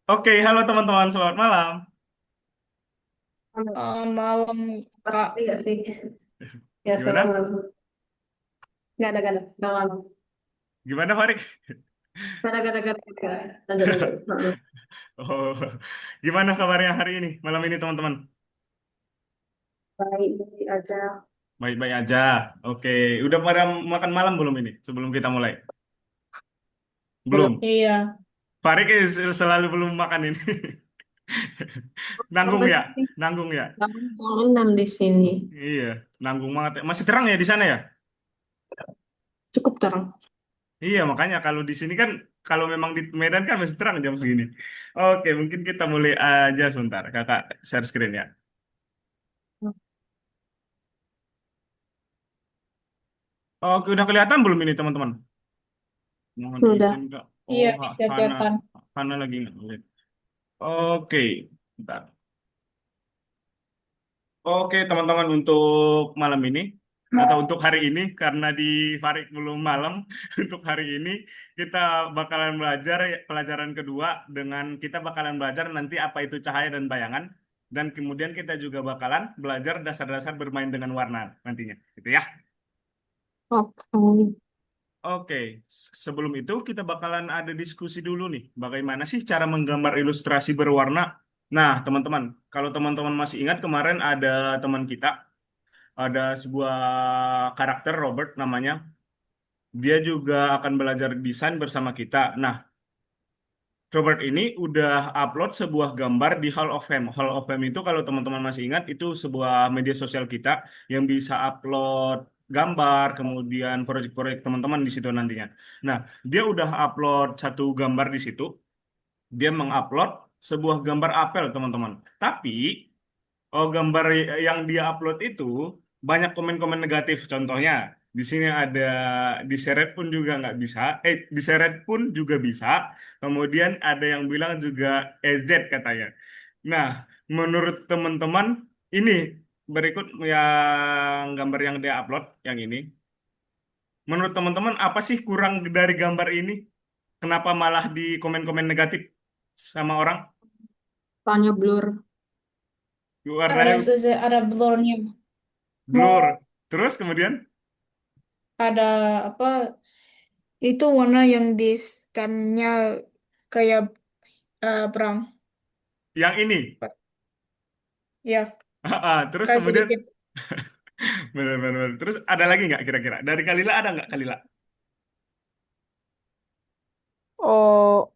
Oke, halo teman-teman, selamat malam. Malam Kak. Pasti nggak sih? Ya, selamat Gimana? malam. Nggak ada. Selamat malam. Gimana, Farik? Nggak ada. Lanjut, lanjut. Maaf. Oh, gimana kabarnya hari ini, malam ini, teman-teman? Baik, baik aja. Baik-baik aja. Oke, udah pada makan malam belum ini? Sebelum kita mulai? Belum. Belum. Iya, Farik selalu belum makan ini. Nanggung Sampai ya? tadi Nanggung ya? jam 6 di sini. Iya, nanggung banget. Masih terang ya di sana ya? Cukup terang. Iya, makanya kalau di sini kan, kalau memang di Medan kan masih terang jam segini. Oke, mungkin kita mulai aja sebentar. Kakak share screen ya. Oke, udah kelihatan belum ini, teman-teman? Mohon izin, Sudah. Kak. iya Oh, bisa Hana. kelihatan. Hana lagi ngeliat. Oke, bentar. Oke, teman-teman, untuk malam ini, atau untuk hari ini, karena di Farik belum malam, untuk hari ini, kita bakalan belajar pelajaran kedua, dengan kita bakalan belajar nanti apa itu cahaya dan bayangan, dan kemudian kita juga bakalan belajar dasar-dasar bermain dengan warna nantinya. Gitu ya. Oke. Oke, sebelum itu kita bakalan ada diskusi dulu nih, bagaimana sih cara menggambar ilustrasi berwarna. Nah, teman-teman, kalau teman-teman masih ingat kemarin ada teman kita, ada sebuah karakter Robert namanya, dia juga akan belajar desain bersama kita. Nah, Robert ini udah upload sebuah gambar di Hall of Fame. Hall of Fame itu kalau teman-teman masih ingat itu sebuah media sosial kita yang bisa upload gambar, kemudian proyek-proyek teman-teman di situ nantinya. Nah, dia udah upload satu gambar di situ. Dia mengupload sebuah gambar apel, teman-teman. Tapi gambar yang dia upload itu banyak komen-komen negatif. Contohnya, di sini ada diseret pun juga nggak bisa. Diseret pun juga bisa. Kemudian ada yang bilang juga EZ katanya. Nah, menurut teman-teman, ini berikut yang gambar yang dia upload, yang ini. Menurut teman-teman, apa sih kurang dari gambar ini? Kenapa malah di komen-komen negatif sama orang? Soalnya blur. Ada Warnanya ada blurnya. blur. Terus kemudian Ada apa? Itu warna yang di stemnya kayak perang. yang ini. Ya, Terus kayak kemudian sedikit. benar-benar. Terus ada lagi nggak kira-kira? Dari Kalila ada nggak Kalila? Oh,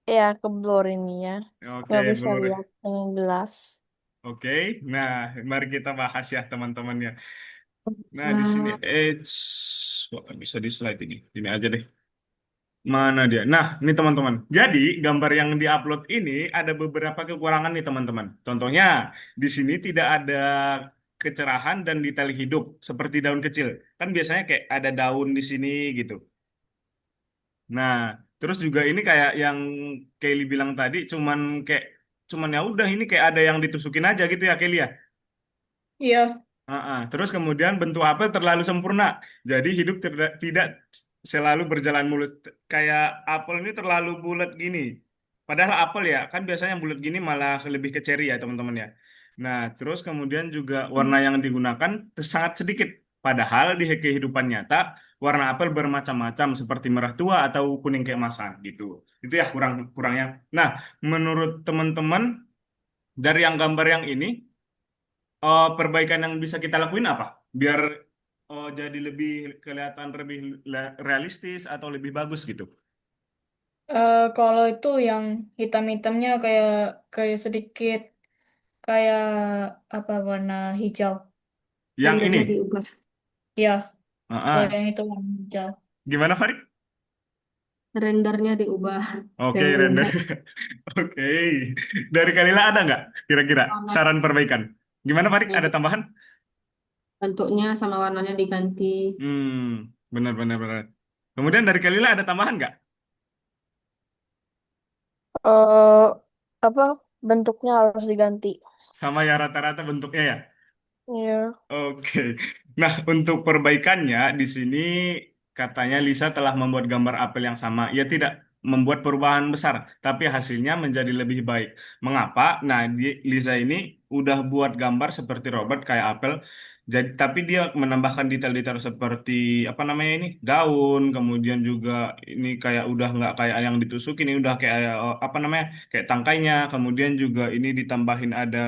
ya keblur ini ya. Nggak Oke, bisa blur. lihat dengan jelas. Oke. Nah, mari kita bahas ya teman-temannya. Nah, di sini Nah, wah, bisa di slide ini. Ini aja deh. Mana dia? Nah, ini teman-teman. Jadi, gambar yang diupload ini ada beberapa kekurangan nih teman-teman. Contohnya, di sini tidak ada kecerahan dan detail hidup seperti daun kecil. Kan biasanya kayak ada daun di sini gitu. Nah, terus juga ini kayak yang Kelly bilang tadi, cuman ya udah ini kayak ada yang ditusukin aja gitu ya Kelly ya. Iya, Terus kemudian bentuk apel terlalu sempurna, jadi hidup tidak selalu berjalan mulus. Kayak apel ini terlalu bulat gini. Padahal apel ya, kan biasanya yang bulat gini malah lebih ke cherry ya teman-teman ya. Nah, terus kemudian juga warna yang digunakan sangat sedikit. Padahal di kehidupan nyata, warna apel bermacam-macam seperti merah tua atau kuning keemasan gitu. Itu ya kurang-kurangnya. Nah, menurut teman-teman dari yang gambar yang ini, perbaikan yang bisa kita lakuin apa? Biar jadi lebih kelihatan lebih realistis atau lebih bagus gitu. kalau itu yang hitam-hitamnya kayak kayak sedikit kayak apa warna hijau. Yang ini, rendernya diubah. Ya, kalau ah, yang itu warna hijau. gimana Farid? Rendernya diubah. Oke, Yang render. lihat Oke. Dari Kalila ada nggak kira-kira warna saran perbaikan? Gimana Farid? Ada tambahan? bentuknya sama warnanya diganti. Benar-benar benar. Kemudian dari Kalila ada tambahan nggak? Eh, apa bentuknya harus diganti. Sama ya rata-rata bentuknya ya. Iya. Oke. Nah, untuk perbaikannya di sini katanya Lisa telah membuat gambar apel yang sama. Ya tidak. membuat perubahan besar, tapi hasilnya menjadi lebih baik. Mengapa? Nah, Liza ini udah buat gambar seperti robot kayak apel. Jadi, tapi dia menambahkan detail-detail seperti apa namanya ini daun, kemudian juga ini kayak udah nggak kayak yang ditusuk, ini udah kayak apa namanya kayak tangkainya. Kemudian juga ini ditambahin ada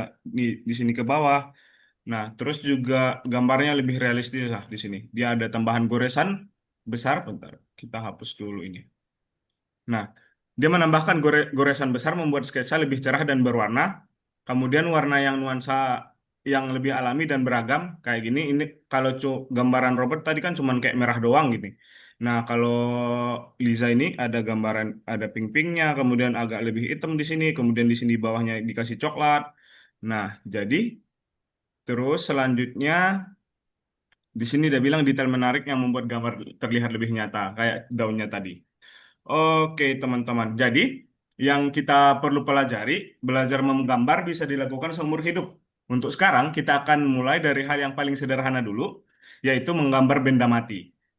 di sini ke bawah. Nah, terus juga gambarnya lebih realistis lah di sini. Dia ada tambahan goresan besar. Bentar, kita hapus dulu ini. Nah, dia menambahkan goresan besar membuat sketsa lebih cerah dan berwarna. Kemudian warna yang nuansa yang lebih alami dan beragam kayak gini. Ini kalau gambaran robot tadi kan cuman kayak merah doang gini. Nah, kalau Liza ini ada gambaran ada pink-pinknya, kemudian agak lebih hitam di sini, kemudian di sini bawahnya dikasih coklat. Nah, jadi terus selanjutnya di sini dia bilang detail menarik yang membuat gambar terlihat lebih nyata kayak daunnya tadi. Oke, teman-teman. Jadi, yang kita perlu pelajari, belajar menggambar bisa dilakukan seumur hidup. Untuk sekarang, kita akan mulai dari hal yang paling sederhana dulu, yaitu menggambar benda mati.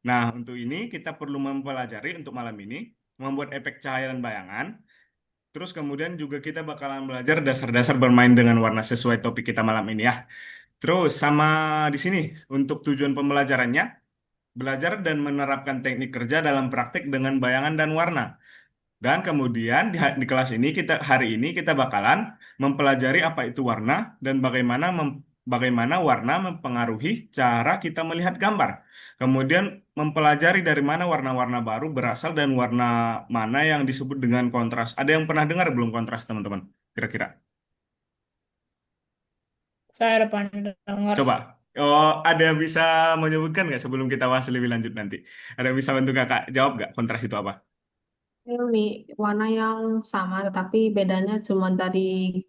Nah, untuk ini kita perlu mempelajari untuk malam ini, membuat efek cahaya dan bayangan. Terus kemudian juga kita bakalan belajar dasar-dasar bermain dengan warna sesuai topik kita malam ini ya. Terus sama di sini, untuk tujuan pembelajarannya, belajar dan menerapkan teknik kerja dalam praktik dengan bayangan dan warna. Dan kemudian di kelas ini hari ini kita bakalan mempelajari apa itu warna dan bagaimana warna mempengaruhi cara kita melihat gambar. Kemudian mempelajari dari mana warna-warna baru berasal dan warna mana yang disebut dengan kontras. Ada yang pernah dengar belum kontras, teman-teman? Kira-kira. Saya ada pernah dengar. Coba. Oh, ada yang bisa menyebutkan nggak sebelum kita bahas lebih lanjut nanti? Ada yang bisa bantu kakak jawab nggak kontras itu apa? Ini warna yang sama, tetapi bedanya cuma dari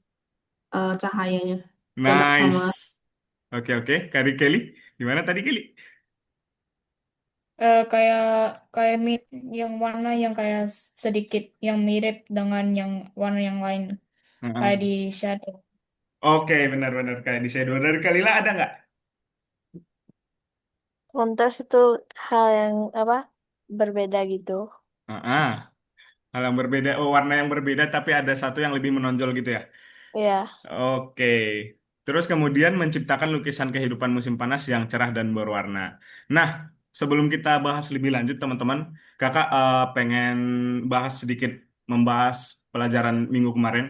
cahayanya. Beda sama Nice. Oke, oke. Kari Kelly, gimana tadi Kelly? Kayak kayak yang warna yang kayak sedikit yang mirip dengan yang warna yang lain kayak Heeh. di shadow. Oke, benar-benar kayak di Shadow. Dari Kalila ada nggak? Kontras itu hal yang apa? Berbeda gitu. Heeh. Hal yang berbeda, oh warna yang berbeda tapi ada satu yang lebih menonjol gitu ya. Iya. Oke. Terus kemudian menciptakan lukisan kehidupan musim panas yang cerah dan berwarna. Nah, sebelum kita bahas lebih lanjut teman-teman, kakak pengen bahas sedikit membahas pelajaran minggu kemarin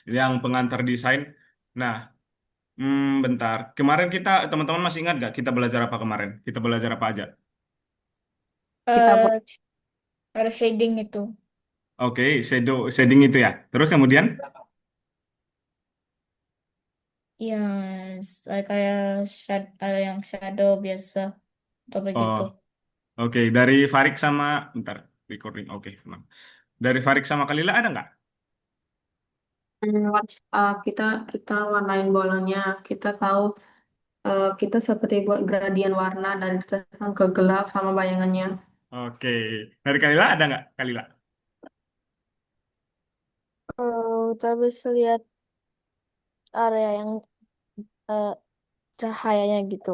yang pengantar desain. Nah, bentar. Kemarin kita, teman-teman masih ingat gak kita belajar apa kemarin? Kita belajar apa aja? kita eh ada shading itu. Oke, shading itu ya. Terus kemudian, Yang kayak ada yang shadow biasa atau oh, begitu. oke, dari Farik sama, bentar, recording. Oke, tenang. Dari Farik sama Kalila ada nggak? kita kita warnain bolanya. Kita tahu kita seperti buat gradien warna dari terang ke gelap sama bayangannya. Oke, dari Kalila ada nggak? Kalila. Kita bisa lihat area yang eh, cahayanya gitu.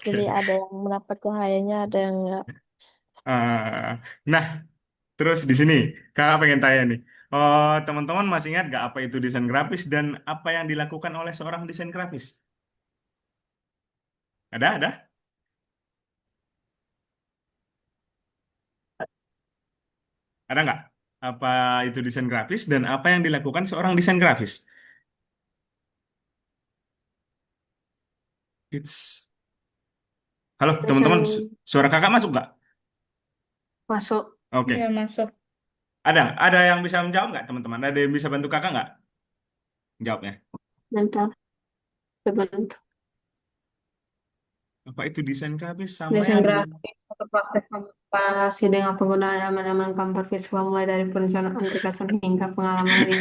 Jadi Oke. ada yang mendapat cahayanya, ada yang enggak. Eh, nah, terus di sini kakak pengen tanya nih. Oh, teman-teman masih ingat nggak apa itu desain grafis dan apa yang dilakukan oleh seorang desain grafis? Ada? Ada nggak? Apa itu desain grafis dan apa yang dilakukan seorang desain grafis? It's... Halo, teman-teman, Desain suara kakak masuk nggak? masuk Oke, Ya masuk. ada yang bisa menjawab nggak, teman-teman? Ada yang bisa bantu kakak nggak jawabnya? mental sebentar. Apa itu desain grafis sama Desain yang di... grafis atau praktek komunikasi dengan penggunaan elemen-elemen gambar visual mulai dari perencanaan gagasan hingga pengalaman di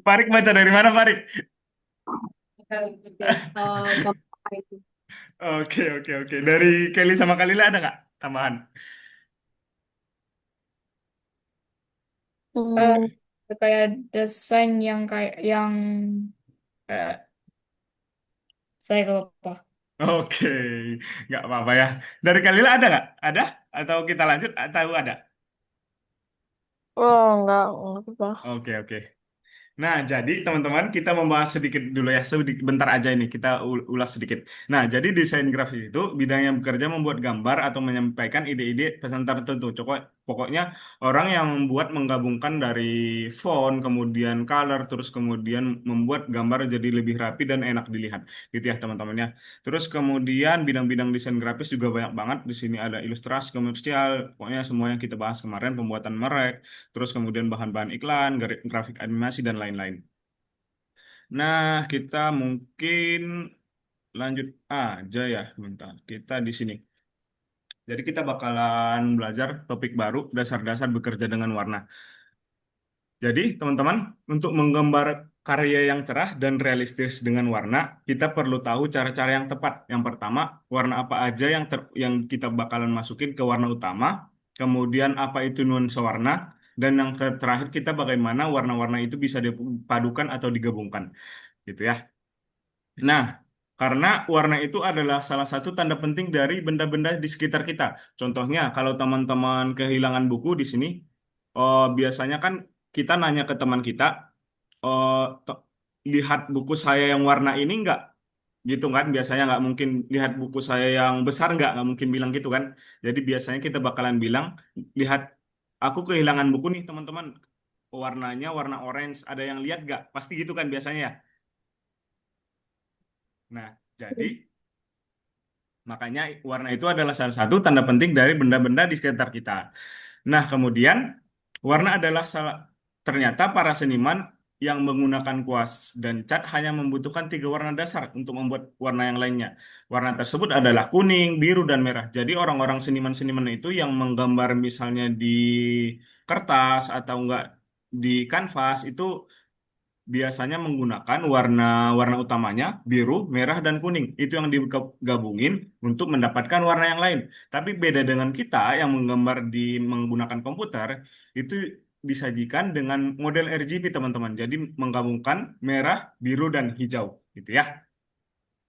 Farik baca dari mana, Farik? gambar itu. Oke. Dari Kelly sama Kalila ada nggak tambahan? Eh, Hmm, kayak desain yang kayak yang eh, saya lupa. Oke, nggak apa-apa ya. Dari Kalila ada nggak? Ada? Atau kita lanjut? Atau ada? Oh, enggak apa. Oke, oke. Nah, jadi teman-teman kita membahas sedikit dulu ya, sedikit bentar aja ini kita ulas sedikit. Nah, jadi desain grafis itu bidang yang bekerja membuat gambar atau menyampaikan ide-ide pesan tertentu. Pokoknya orang yang membuat menggabungkan dari font, kemudian color, terus kemudian membuat gambar jadi lebih rapi dan enak dilihat. Gitu ya teman-teman ya. Terus kemudian bidang-bidang desain grafis juga banyak banget. Di sini ada ilustrasi komersial, pokoknya semua yang kita bahas kemarin, pembuatan merek, terus kemudian bahan-bahan iklan, grafik animasi, dan lain-lain. Nah, kita mungkin lanjut aja ya, bentar. Kita di sini. Jadi kita bakalan belajar topik baru, dasar-dasar bekerja dengan warna. Jadi, teman-teman, untuk menggambar karya yang cerah dan realistis dengan warna, kita perlu tahu cara-cara yang tepat. Yang pertama, warna apa aja yang kita bakalan masukin ke warna utama, kemudian apa itu nuansa warna, dan yang terakhir kita bagaimana warna-warna itu bisa dipadukan atau digabungkan, gitu ya. Nah, karena warna itu adalah salah satu tanda penting dari benda-benda di sekitar kita. Contohnya, kalau teman-teman kehilangan buku di sini, biasanya kan kita nanya ke teman kita, oh, lihat buku saya yang warna ini enggak? Gitu kan, biasanya nggak mungkin lihat buku saya yang besar, nggak mungkin bilang gitu kan. Jadi biasanya kita bakalan bilang, lihat, aku kehilangan buku nih teman-teman, warnanya warna orange, ada yang lihat nggak? Pasti gitu kan biasanya ya. Nah, jadi makanya warna itu adalah salah satu tanda penting dari benda-benda di sekitar kita. Nah, kemudian warna adalah ternyata para seniman yang menggunakan kuas dan cat hanya membutuhkan tiga warna dasar untuk membuat warna yang lainnya. Warna tersebut adalah kuning, biru, dan merah. Jadi orang-orang seniman-seniman itu yang menggambar misalnya di kertas atau enggak di kanvas itu biasanya menggunakan warna-warna utamanya biru, merah, dan kuning. Itu yang digabungin untuk mendapatkan warna yang lain. Tapi beda dengan kita yang menggambar menggunakan komputer, itu disajikan dengan model RGB teman-teman. Jadi menggabungkan merah, biru, dan hijau, gitu ya.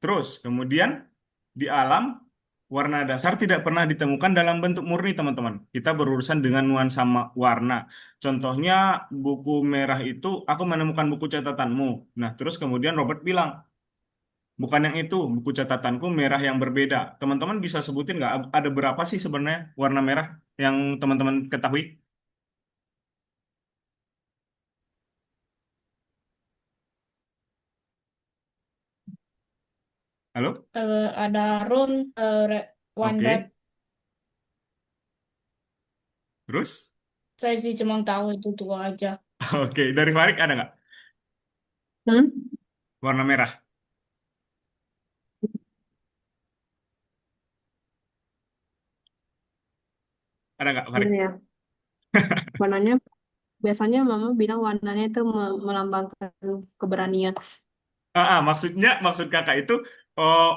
Terus kemudian di alam warna dasar tidak pernah ditemukan dalam bentuk murni, teman-teman. Kita berurusan dengan nuansa warna. Contohnya buku merah itu, aku menemukan buku catatanmu. Nah, terus kemudian Robert bilang, bukan yang itu, buku catatanku merah yang berbeda. Teman-teman bisa sebutin nggak ada berapa sih sebenarnya warna merah yang teman-teman ketahui? Halo? Ada Run, One Red. Oke. Terus? Saya sih cuma tahu itu dua aja. Oke. Dari Farik ada nggak Hmm? warna merah? Ada nggak Farik? Ini ya. Warnanya biasanya mama bilang warnanya itu melambangkan keberanian. Maksud kakak itu, oh,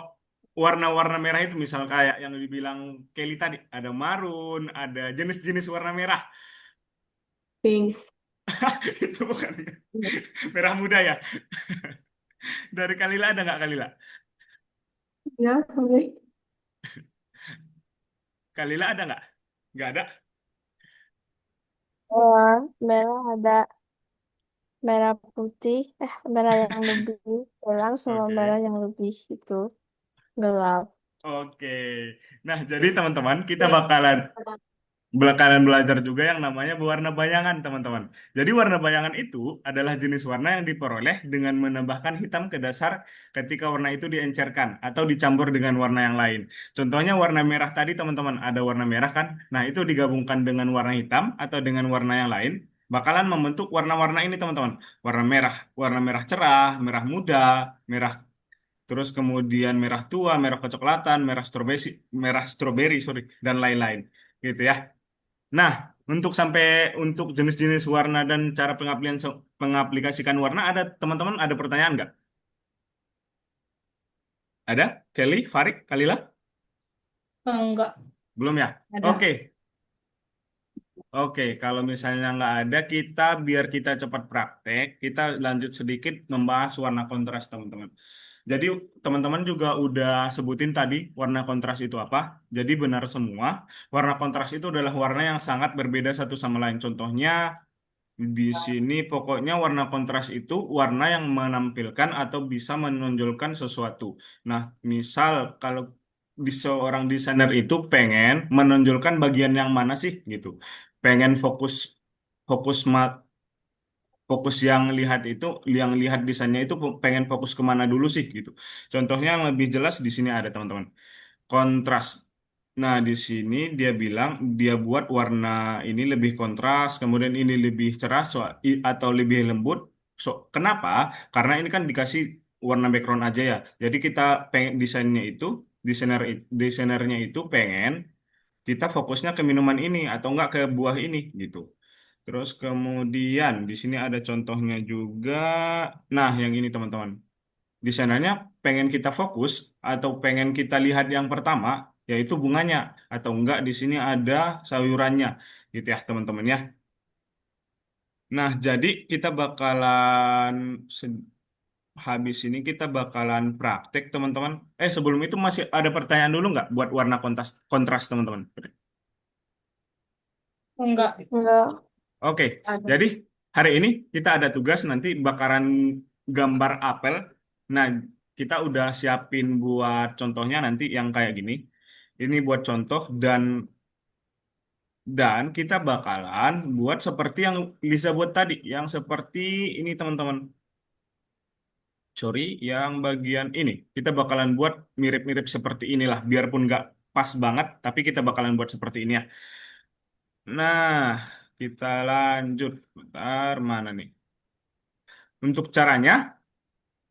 warna-warna merah itu misal kayak yang dibilang Kelly tadi, ada marun, ada jenis-jenis warna merah. Pink. Itu bukan merah muda ya. Dari Kalila ada nggak Kalila? Ya, oke. Kalila ada nggak? Nggak ada. Merah ada merah putih, merah yang lebih terang sama merah Oke. yang lebih itu gelap. Oke. Nah, jadi teman-teman kita Oke. bakalan belajar juga yang namanya warna bayangan, teman-teman. Jadi warna bayangan itu adalah jenis warna yang diperoleh dengan menambahkan hitam ke dasar ketika warna itu diencerkan atau dicampur dengan warna yang lain. Contohnya warna merah tadi, teman-teman, ada warna merah kan? Nah, itu digabungkan dengan warna hitam atau dengan warna yang lain, bakalan membentuk warna-warna ini, teman-teman. Warna merah cerah, merah muda, merah, terus kemudian merah tua, merah kecoklatan, merah stroberi, sorry, dan lain-lain. Gitu ya. Nah, untuk jenis-jenis warna dan cara pengaplikasikan warna, ada teman-teman ada pertanyaan nggak? Ada? Kelly, Farik, Kalila? Enggak Belum ya? ada. Oke, oke. Kalau misalnya nggak ada, biar kita cepat praktek, kita lanjut sedikit membahas warna kontras, teman-teman. Jadi teman-teman juga udah sebutin tadi warna kontras itu apa. Jadi benar semua. Warna kontras itu adalah warna yang sangat berbeda satu sama lain. Contohnya di sini pokoknya warna kontras itu warna yang menampilkan atau bisa menonjolkan sesuatu. Nah, misal kalau di seorang desainer itu pengen menonjolkan bagian yang mana sih gitu. Pengen fokus fokus fokus yang lihat desainnya itu pengen fokus kemana dulu sih gitu. Contohnya yang lebih jelas di sini ada teman-teman. Kontras. Nah, di sini dia bilang dia buat warna ini lebih kontras, kemudian ini lebih cerah atau lebih lembut. Kenapa? Karena ini kan dikasih warna background aja ya. Jadi kita pengen desainernya itu pengen kita fokusnya ke minuman ini atau enggak ke buah ini gitu. Terus kemudian di sini ada contohnya juga. Nah, yang ini teman-teman. Desainernya pengen kita fokus atau pengen kita lihat yang pertama, yaitu bunganya. Atau enggak di sini ada sayurannya. Gitu ya teman-teman ya. Nah, jadi kita bakalan habis ini kita bakalan praktek teman-teman. Sebelum itu masih ada pertanyaan dulu nggak buat warna kontras teman-teman? Enggak. Enggak. Oke, Ada. jadi hari ini kita ada tugas nanti bakaran gambar apel. Nah, kita udah siapin buat contohnya nanti yang kayak gini. Ini buat contoh dan kita bakalan buat seperti yang Lisa buat tadi, yang seperti ini teman-teman. Sorry, yang bagian ini kita bakalan buat mirip-mirip seperti inilah, biarpun nggak pas banget, tapi kita bakalan buat seperti ini ya. Nah, kita lanjut. Bentar, mana nih? Untuk caranya,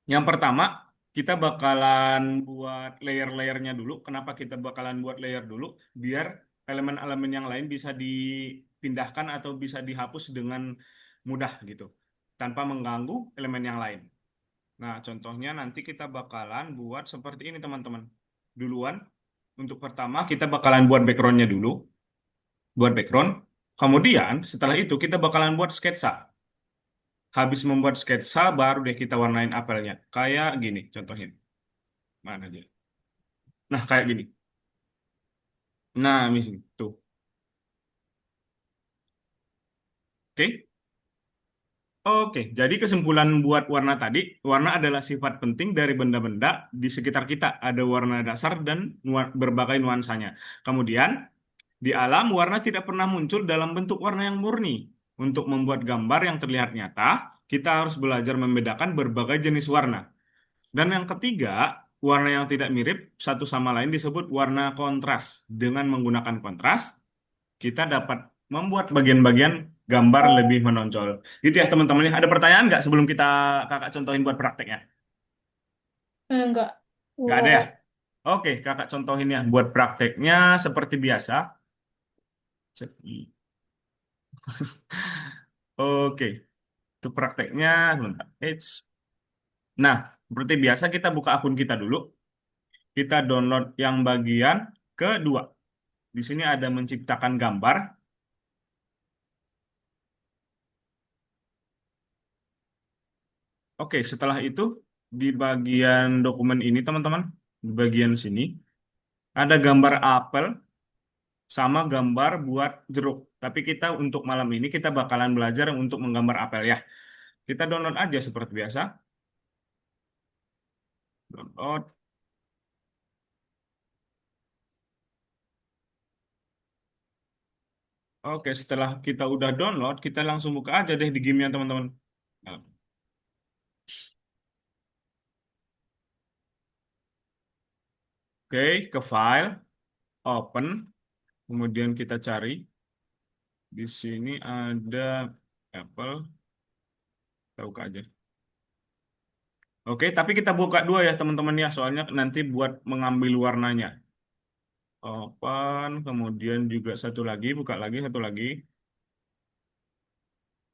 yang pertama, kita bakalan buat layer-layernya dulu. Kenapa kita bakalan buat layer dulu? Biar elemen-elemen yang lain bisa dipindahkan atau bisa dihapus dengan mudah gitu. Tanpa mengganggu elemen yang lain. Nah, contohnya nanti kita bakalan buat seperti ini teman-teman. Duluan, untuk pertama kita bakalan buat backgroundnya dulu. Buat background. Kemudian, setelah itu kita bakalan buat sketsa. Habis membuat sketsa, baru deh kita warnain apelnya. Kayak gini contohnya. Mana dia? Nah, kayak gini. Nah, misalnya tuh. Oke. Oke, jadi kesimpulan buat warna tadi, warna adalah sifat penting dari benda-benda di sekitar kita. Ada warna dasar dan berbagai nuansanya. Kemudian, di alam, warna tidak pernah muncul dalam bentuk warna yang murni. Untuk membuat gambar yang terlihat nyata, kita harus belajar membedakan berbagai jenis warna. Dan yang ketiga, warna yang tidak mirip satu sama lain disebut warna kontras. Dengan menggunakan kontras, kita dapat membuat bagian-bagian gambar lebih menonjol. Gitu ya teman-teman. Ada pertanyaan nggak sebelum kakak contohin buat prakteknya? Enggak. Nggak ada ya? Enggak. Oke, kakak contohin ya buat prakteknya seperti biasa. Oke, itu prakteknya sebentar. Nah, seperti biasa kita buka akun kita dulu. Kita download yang bagian kedua. Di sini ada menciptakan gambar. Oke, setelah itu di bagian dokumen ini teman-teman, di bagian sini ada gambar apel sama gambar buat jeruk. Tapi kita untuk malam ini kita bakalan belajar untuk menggambar apel ya. Kita download aja seperti biasa. Download. Oke, setelah kita udah download, kita langsung buka aja deh di gamenya teman-teman. Nah, oke, ke file, open, kemudian kita cari. Di sini ada Apple, kita buka aja. Oke, tapi kita buka dua ya teman-teman ya, soalnya nanti buat mengambil warnanya. Open, kemudian juga satu lagi, buka lagi, satu lagi,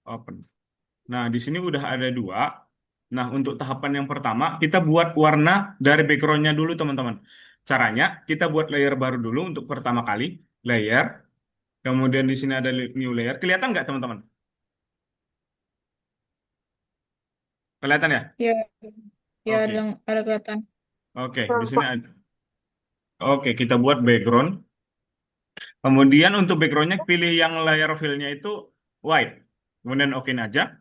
open. Nah, di sini udah ada dua. Nah, untuk tahapan yang pertama, kita buat warna dari backgroundnya dulu teman-teman. Caranya, kita buat layer baru dulu untuk pertama kali, layer. Kemudian di sini ada new layer. Kelihatan nggak teman-teman? Kelihatan ya? Ya. Ya, Oke, ada kelihatan. oke. Di sini ada. Oke, kita buat background. Kemudian untuk backgroundnya pilih yang layer fill-nya itu white. Kemudian okein aja.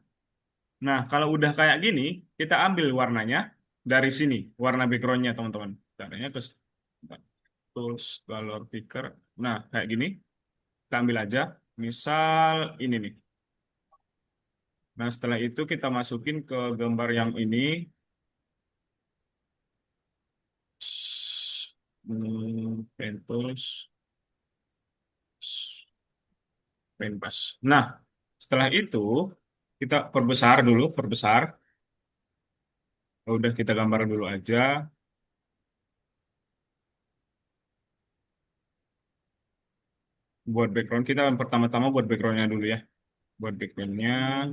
Nah, kalau udah kayak gini, kita ambil warnanya dari sini, warna backgroundnya teman-teman. Caranya ke tools, color picker. Nah, kayak gini, kita ambil aja. Misal ini nih. Nah, setelah itu kita masukin ke gambar yang ini. Pen tools, pen brush. Nah, setelah itu kita perbesar dulu, perbesar. Udah kita gambar dulu aja. Buat background kita pertama-tama buat backgroundnya dulu ya. Buat backgroundnya.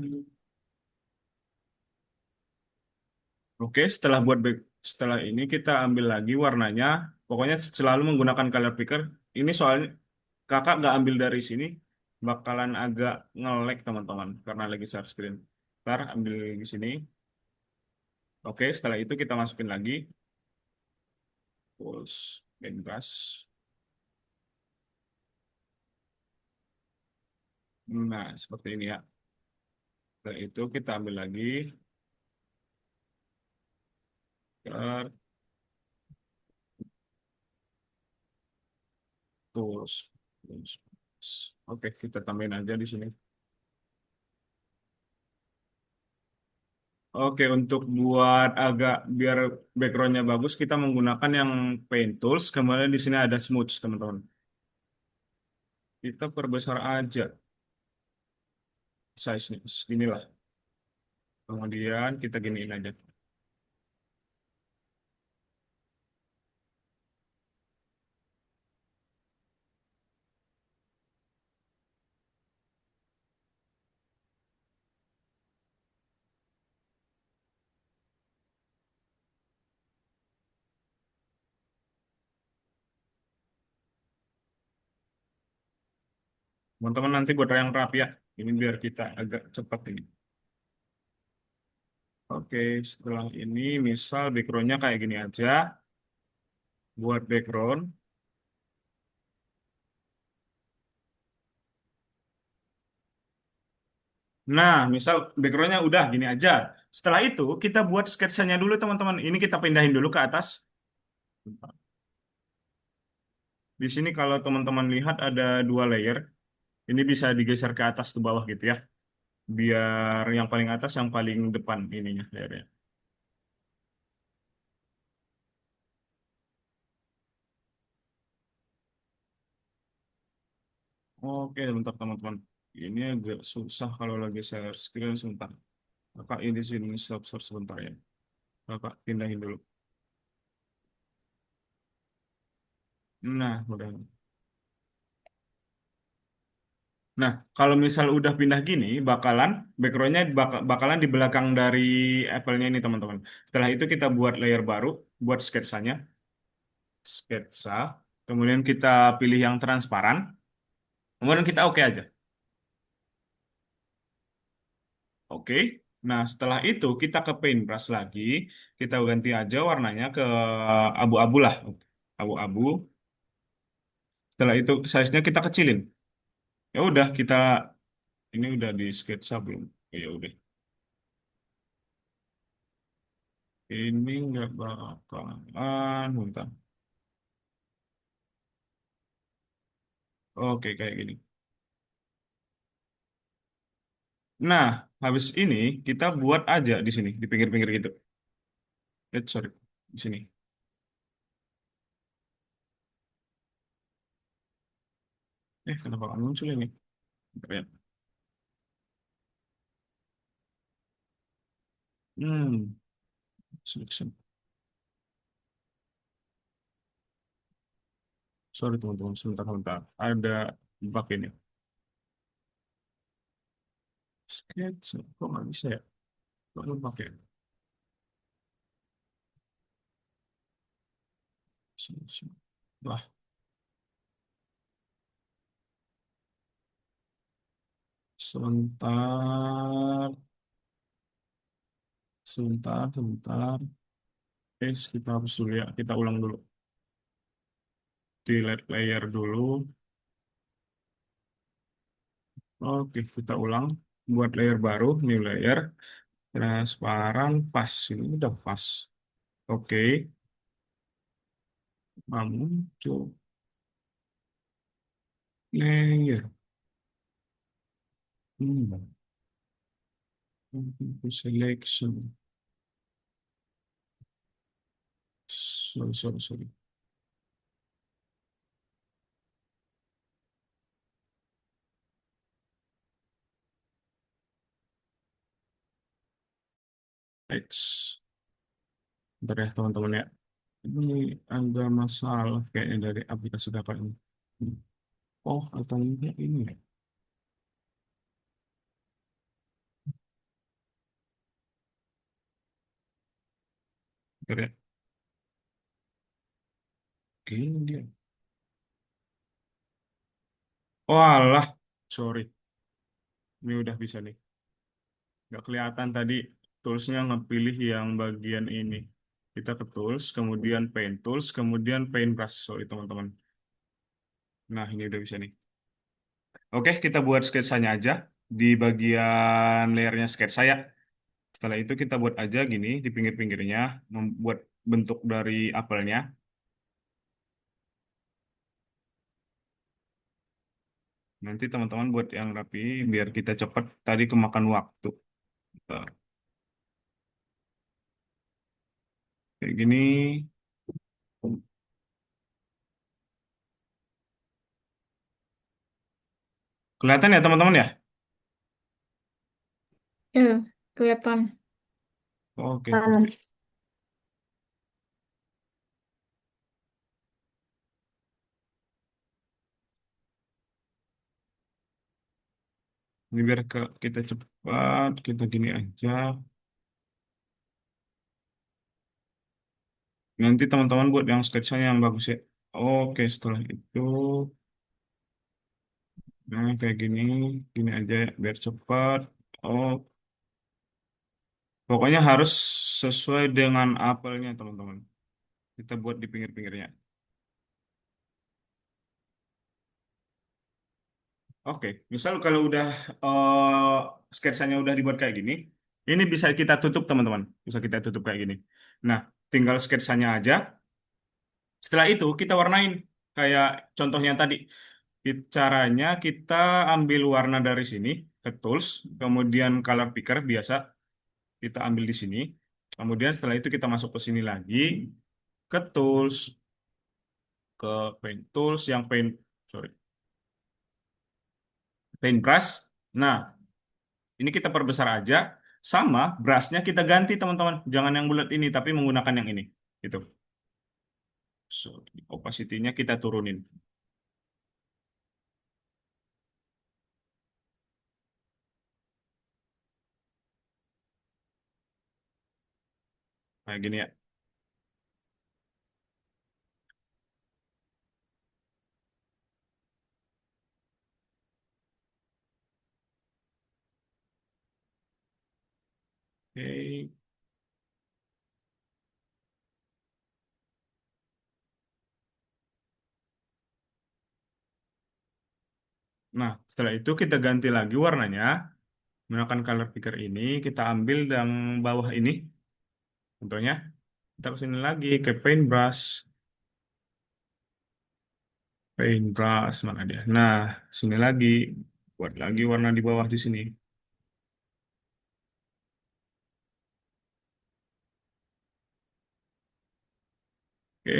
Oke, setelah ini kita ambil lagi warnanya. Pokoknya selalu menggunakan color picker. Ini soalnya kakak nggak ambil dari sini, bakalan agak nge-lag teman-teman karena lagi share screen. Ntar ambil di sini. Oke, setelah itu kita masukin lagi. Tools, paintbrush. Nah, seperti ini ya. Setelah itu kita ambil lagi. Ke tools. Tools. Oke, kita tambahin aja di sini. Oke, untuk buat agak biar backgroundnya bagus, kita menggunakan yang Paint Tools. Kemudian di sini ada Smooth, teman-teman. Kita perbesar aja size-nya. Inilah. Kemudian kita giniin aja. Teman-teman nanti buat yang rapi ya. Ini biar kita agak cepat ini. Oke, setelah ini misal backgroundnya kayak gini aja. Buat background. Nah, misal backgroundnya udah gini aja. Setelah itu kita buat sketsanya dulu teman-teman. Ini kita pindahin dulu ke atas. Di sini kalau teman-teman lihat ada dua layer. Ini bisa digeser ke atas ke bawah gitu ya. Biar yang paling atas yang paling depan ininya layernya. Oke, bentar teman-teman. Ini agak susah kalau lagi share screen sebentar. Kakak ini sini stop sebentar ya. Kakak pindahin dulu. Nah, udah. Nah, kalau misal udah pindah gini, backgroundnya bakalan di belakang dari Apple-nya ini teman-teman. Setelah itu kita buat layer baru, buat sketsanya, sketsa. Kemudian kita pilih yang transparan. Kemudian kita oke aja. Oke. Nah, setelah itu kita ke paintbrush lagi. Kita ganti aja warnanya ke abu-abu lah. Abu-abu. Setelah itu size-nya kita kecilin. Ya udah, ini udah di sketsa belum? Oh, ya udah. Ini nggak bakalan. Bentar. Oke, kayak gini. Nah, habis ini kita buat aja di sini, di pinggir-pinggir gitu. Sorry, di sini. Kenapa nggak muncul ini? Bentar ya. Hmm, selection. Sorry teman-teman, sebentar. Ada bug ini. Sketch, kok nggak bisa ya? Kok nggak pakai? Selection. Wah, sebentar. Sebentar. Guys, kita hapus dulu ya. Kita ulang dulu. Delete layer dulu. Oke, kita ulang. Buat layer baru, new layer. Transparan, pas. Ini udah pas. Oke, muncul layer. Hmm. Selection. Sorry, sorry, sorry. X. Bentar ya teman-teman ya. Ini ada masalah kayaknya dari aplikasi dapat ini. Oh, atau enggak ini ya? Bentar ya. Ini dia. Oh alah, sorry. Ini udah bisa nih. Nggak kelihatan tadi toolsnya ngepilih yang bagian ini. Kita ke tools, kemudian paint tools, kemudian paint brush. Sorry teman-teman. Nah, ini udah bisa nih. Oke, kita buat sketsanya aja di bagian layernya sketsa ya. Setelah itu kita buat aja gini di pinggir-pinggirnya, membuat bentuk dari apelnya. Nanti teman-teman buat yang rapi biar kita cepat tadi kemakan waktu. Bentar. Kayak gini. Kelihatan ya teman-teman ya? Ya, kelihatan. Oke, Panas. ini biar kita cepat, kita gini aja. Nanti teman-teman buat yang sketsanya yang bagus ya. Oke, setelah itu, nah kayak gini, gini aja ya, biar cepat. Oh, pokoknya harus sesuai dengan apelnya teman-teman. Kita buat di pinggir-pinggirnya. Oke, misal kalau udah sketsanya udah dibuat kayak gini, ini bisa kita tutup teman-teman. Bisa kita tutup kayak gini. Nah, tinggal sketsanya aja. Setelah itu kita warnain. Kayak contohnya tadi. Caranya kita ambil warna dari sini ke tools, kemudian color picker biasa kita ambil di sini. Kemudian setelah itu kita masuk ke sini lagi ke tools, ke paint tools yang paint, sorry, paintbrush. Nah, ini kita perbesar aja, sama brushnya kita ganti teman-teman. Jangan yang bulat ini, tapi menggunakan yang ini. Gitu. So, opacity-nya kita turunin. Kayak gini ya. Oke. Nah, setelah itu kita ganti lagi warnanya. Menggunakan color picker ini, kita ambil yang bawah ini. Contohnya, kita ke sini lagi ke paintbrush. Paintbrush, mana dia? Nah, sini lagi. Buat lagi warna di bawah di sini. Oke,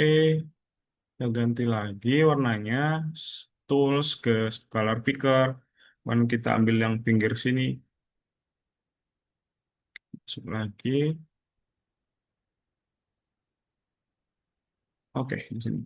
kita ganti lagi warnanya. Tools ke color picker. Dan kita ambil yang pinggir sini. Masuk lagi. Oke, di sini.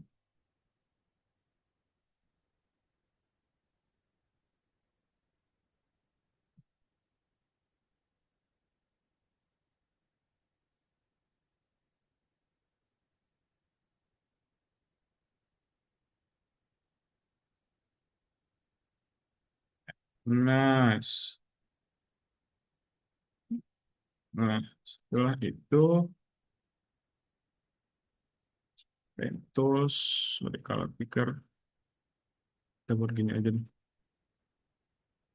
Nice. Nah, setelah itu Pen tools, ada color picker. Kita buat gini aja nih.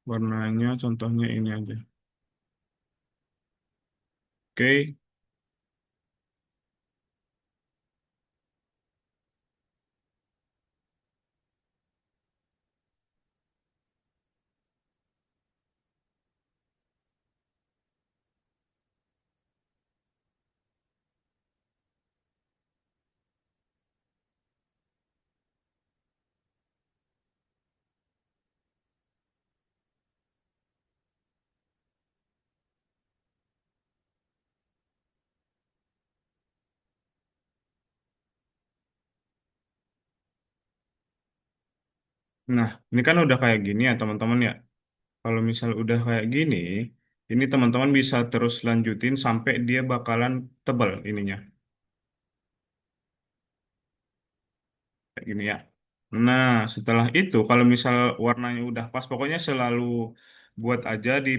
Warnanya contohnya ini aja. Oke. Nah, ini kan udah kayak gini ya teman-teman ya. Kalau misal udah kayak gini, ini teman-teman bisa terus lanjutin sampai dia bakalan tebal ininya. Kayak gini ya. Nah, setelah itu kalau misal warnanya udah pas, pokoknya selalu buat aja di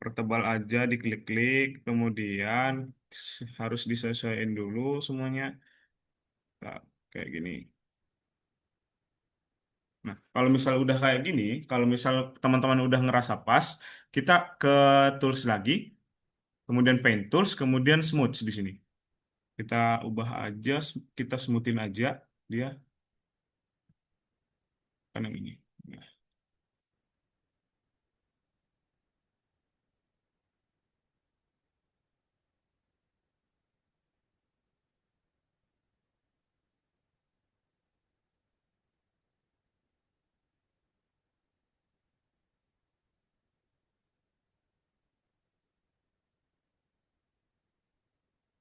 pertebal aja, diklik-klik, kemudian harus disesuaikan dulu semuanya. Nah, kayak gini. Nah, kalau misal udah kayak gini, kalau misal teman-teman udah ngerasa pas, kita ke tools lagi, kemudian paint tools, kemudian smooth di sini. Kita ubah aja, kita smoothin aja dia kan yang ini. Nah,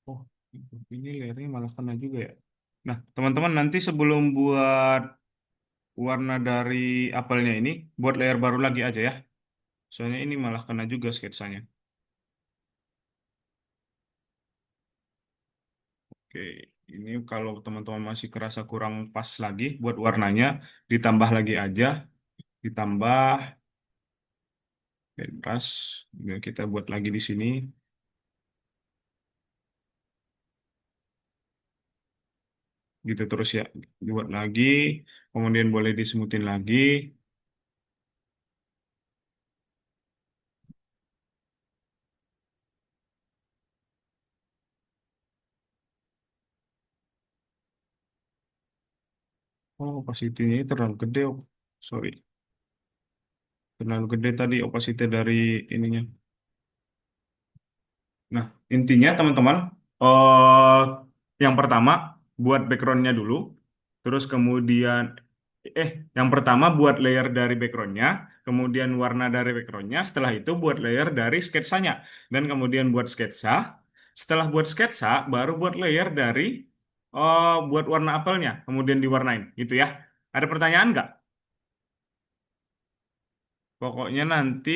oh, ini layernya malah kena juga ya. Nah, teman-teman nanti sebelum buat warna dari apelnya ini, buat layer baru lagi aja ya. Soalnya ini malah kena juga sketsanya. Oke, ini kalau teman-teman masih kerasa kurang pas lagi buat warnanya, ditambah lagi aja, ditambah paintbrush. Biar kita buat lagi di sini, gitu terus ya. Dibuat lagi, kemudian boleh disemutin lagi. Oh, opacity-nya ini terlalu gede. Oh. Sorry, terlalu gede tadi opacity dari ininya. Nah, intinya teman-teman, eh yang pertama buat backgroundnya dulu, terus kemudian, yang pertama buat layer dari backgroundnya, kemudian warna dari backgroundnya, setelah itu buat layer dari sketsanya, dan kemudian buat sketsa. Setelah buat sketsa, baru buat layer dari, buat warna apelnya, kemudian diwarnain, gitu ya. Ada pertanyaan nggak? Pokoknya nanti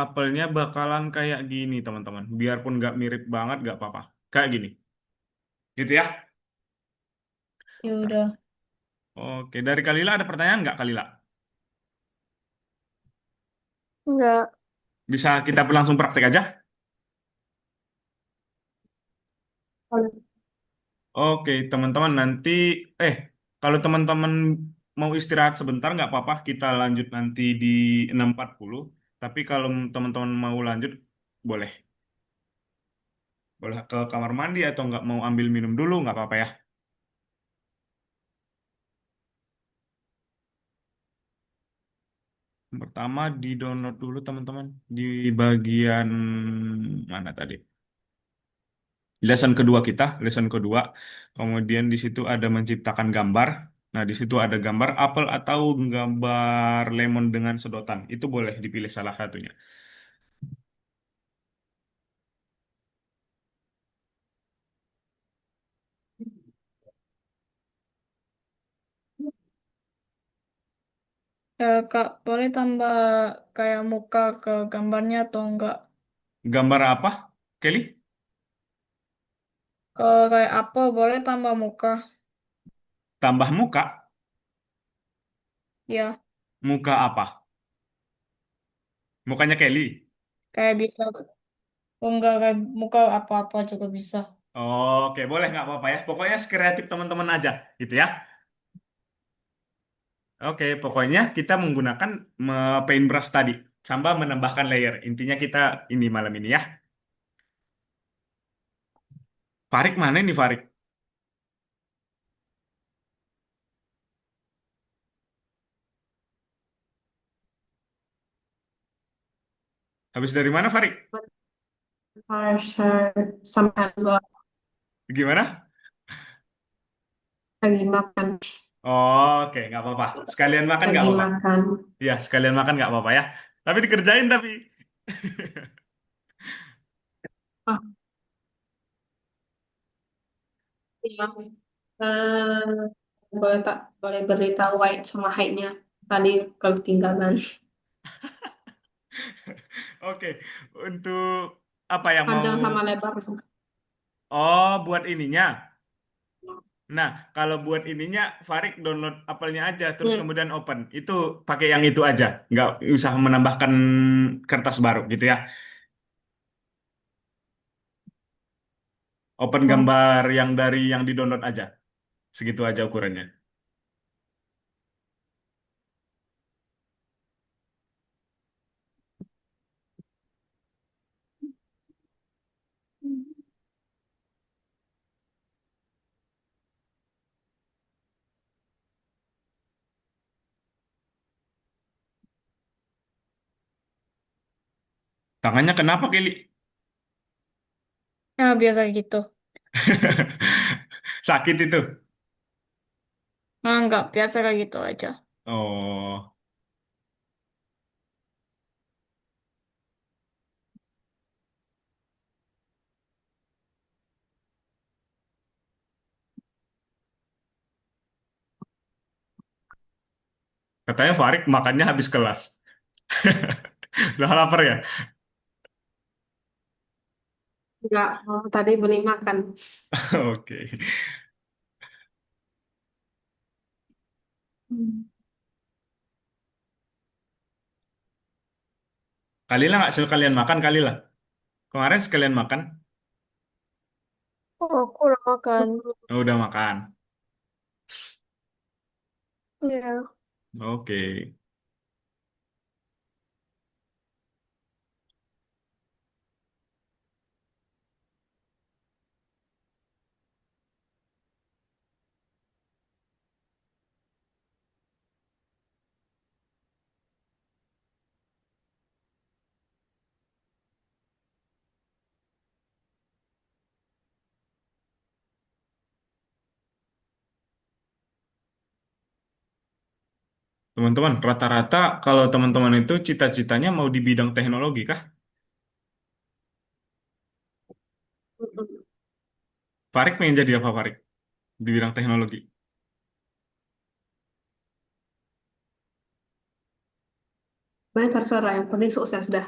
apelnya bakalan kayak gini, teman-teman. Biarpun nggak mirip banget, nggak apa-apa. Kayak gini. Gitu ya. Ya Nah, udah. oke, dari Kalila ada pertanyaan nggak, Kalila? Enggak. Bisa kita langsung praktek aja? Oke, teman-teman nanti, eh, kalau teman-teman mau istirahat sebentar, nggak apa-apa. Kita lanjut nanti di 6.40. Tapi kalau teman-teman mau lanjut, boleh. Boleh ke kamar mandi atau nggak mau ambil minum dulu, nggak apa-apa ya. Pertama di-download dulu teman-teman di bagian mana tadi? Lesson kedua. Kemudian di situ ada menciptakan gambar. Nah, di situ ada gambar apel atau gambar lemon dengan sedotan. Itu boleh dipilih salah satunya. Kak, boleh tambah kayak muka ke gambarnya atau enggak? Gambar apa, Kelly? Kalau kayak apa, boleh tambah muka. Tambah muka. Ya, Muka apa? Mukanya Kelly. kayak bisa. Oh enggak, kayak muka apa-apa juga bisa. Oke, boleh nggak apa-apa ya. Pokoknya sekreatif teman-teman aja, gitu ya. Oke, pokoknya kita menggunakan paintbrush tadi, sambil menambahkan layer. Intinya kita ini malam ini ya. Farik mana nih Farik? Habis dari mana Farik? Harsher sampai Gimana? lagi makan, Oke, nggak apa-apa. Sekalian makan nggak lagi apa-apa. makan. Iya, sekalian makan nggak apa-apa ya. Tapi dikerjain tapi. Ah, iya. Eh, boleh beritahu white sama height-nya. Tadi kalau ketinggalan. Oke, untuk apa yang mau? Panjang sama lebar. Oh, buat ininya. Nah, kalau buat ininya, Farik download apelnya aja, terus Hmm. kemudian open. Itu pakai yang itu aja, nggak usah menambahkan kertas baru gitu ya. Open Oh. gambar yang dari yang di download aja, segitu aja ukurannya. Tangannya kenapa, Kelly? Nah, biasa gitu. Sakit itu. Nah, enggak, biasa kayak gitu aja. Oh, katanya Farik makannya habis kelas. Udah lapar ya? Enggak, oh, tadi beli makan. Oke. Hmm. Kalilah nggak sekalian makan, Kalilah. Kemarin sekalian makan. Oh, aku udah makan. Oh, udah makan. Iya. Oke. Teman-teman, rata-rata kalau teman-teman itu cita-citanya mau di bidang teknologi kah? Mm-mm. Farik pengen jadi apa Farik di bidang teknologi? Banyak terserah, yang penting sukses dah.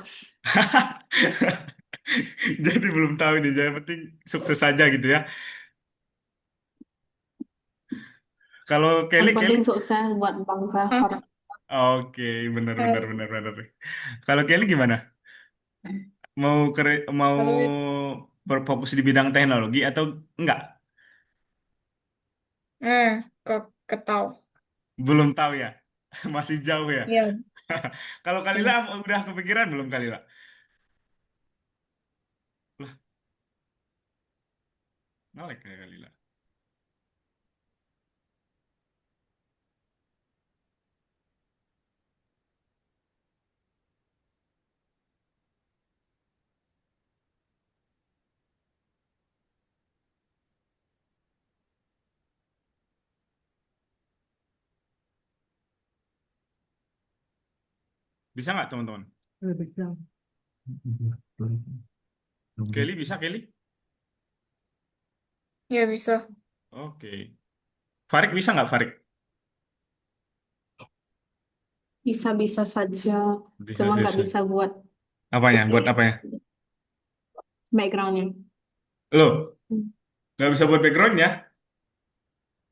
Jadi belum tahu nih, yang penting sukses saja gitu ya. Kalau Yang Kelly, Kelly, penting sukses buat bangsa Hah? orang. oke, benar, benar, Eh, benar, benar. Kalau Kelly gimana? Mau kalau berfokus di bidang teknologi atau enggak? kok ketahu. Belum tahu ya, masih jauh ya. Iya, Kalau Kalila iya. udah kepikiran belum Kalila? Lah, nolek kayak Kalila. Bisa nggak teman-teman? Kelly bisa Kelly? Iya, bisa. Oke. Farik bisa nggak Farik? Bisa-bisa saja, Bisa cuma nggak bisa. bisa buat Apanya? Buat apanya? backgroundnya. Lo Hmm. nggak bisa buat background ya?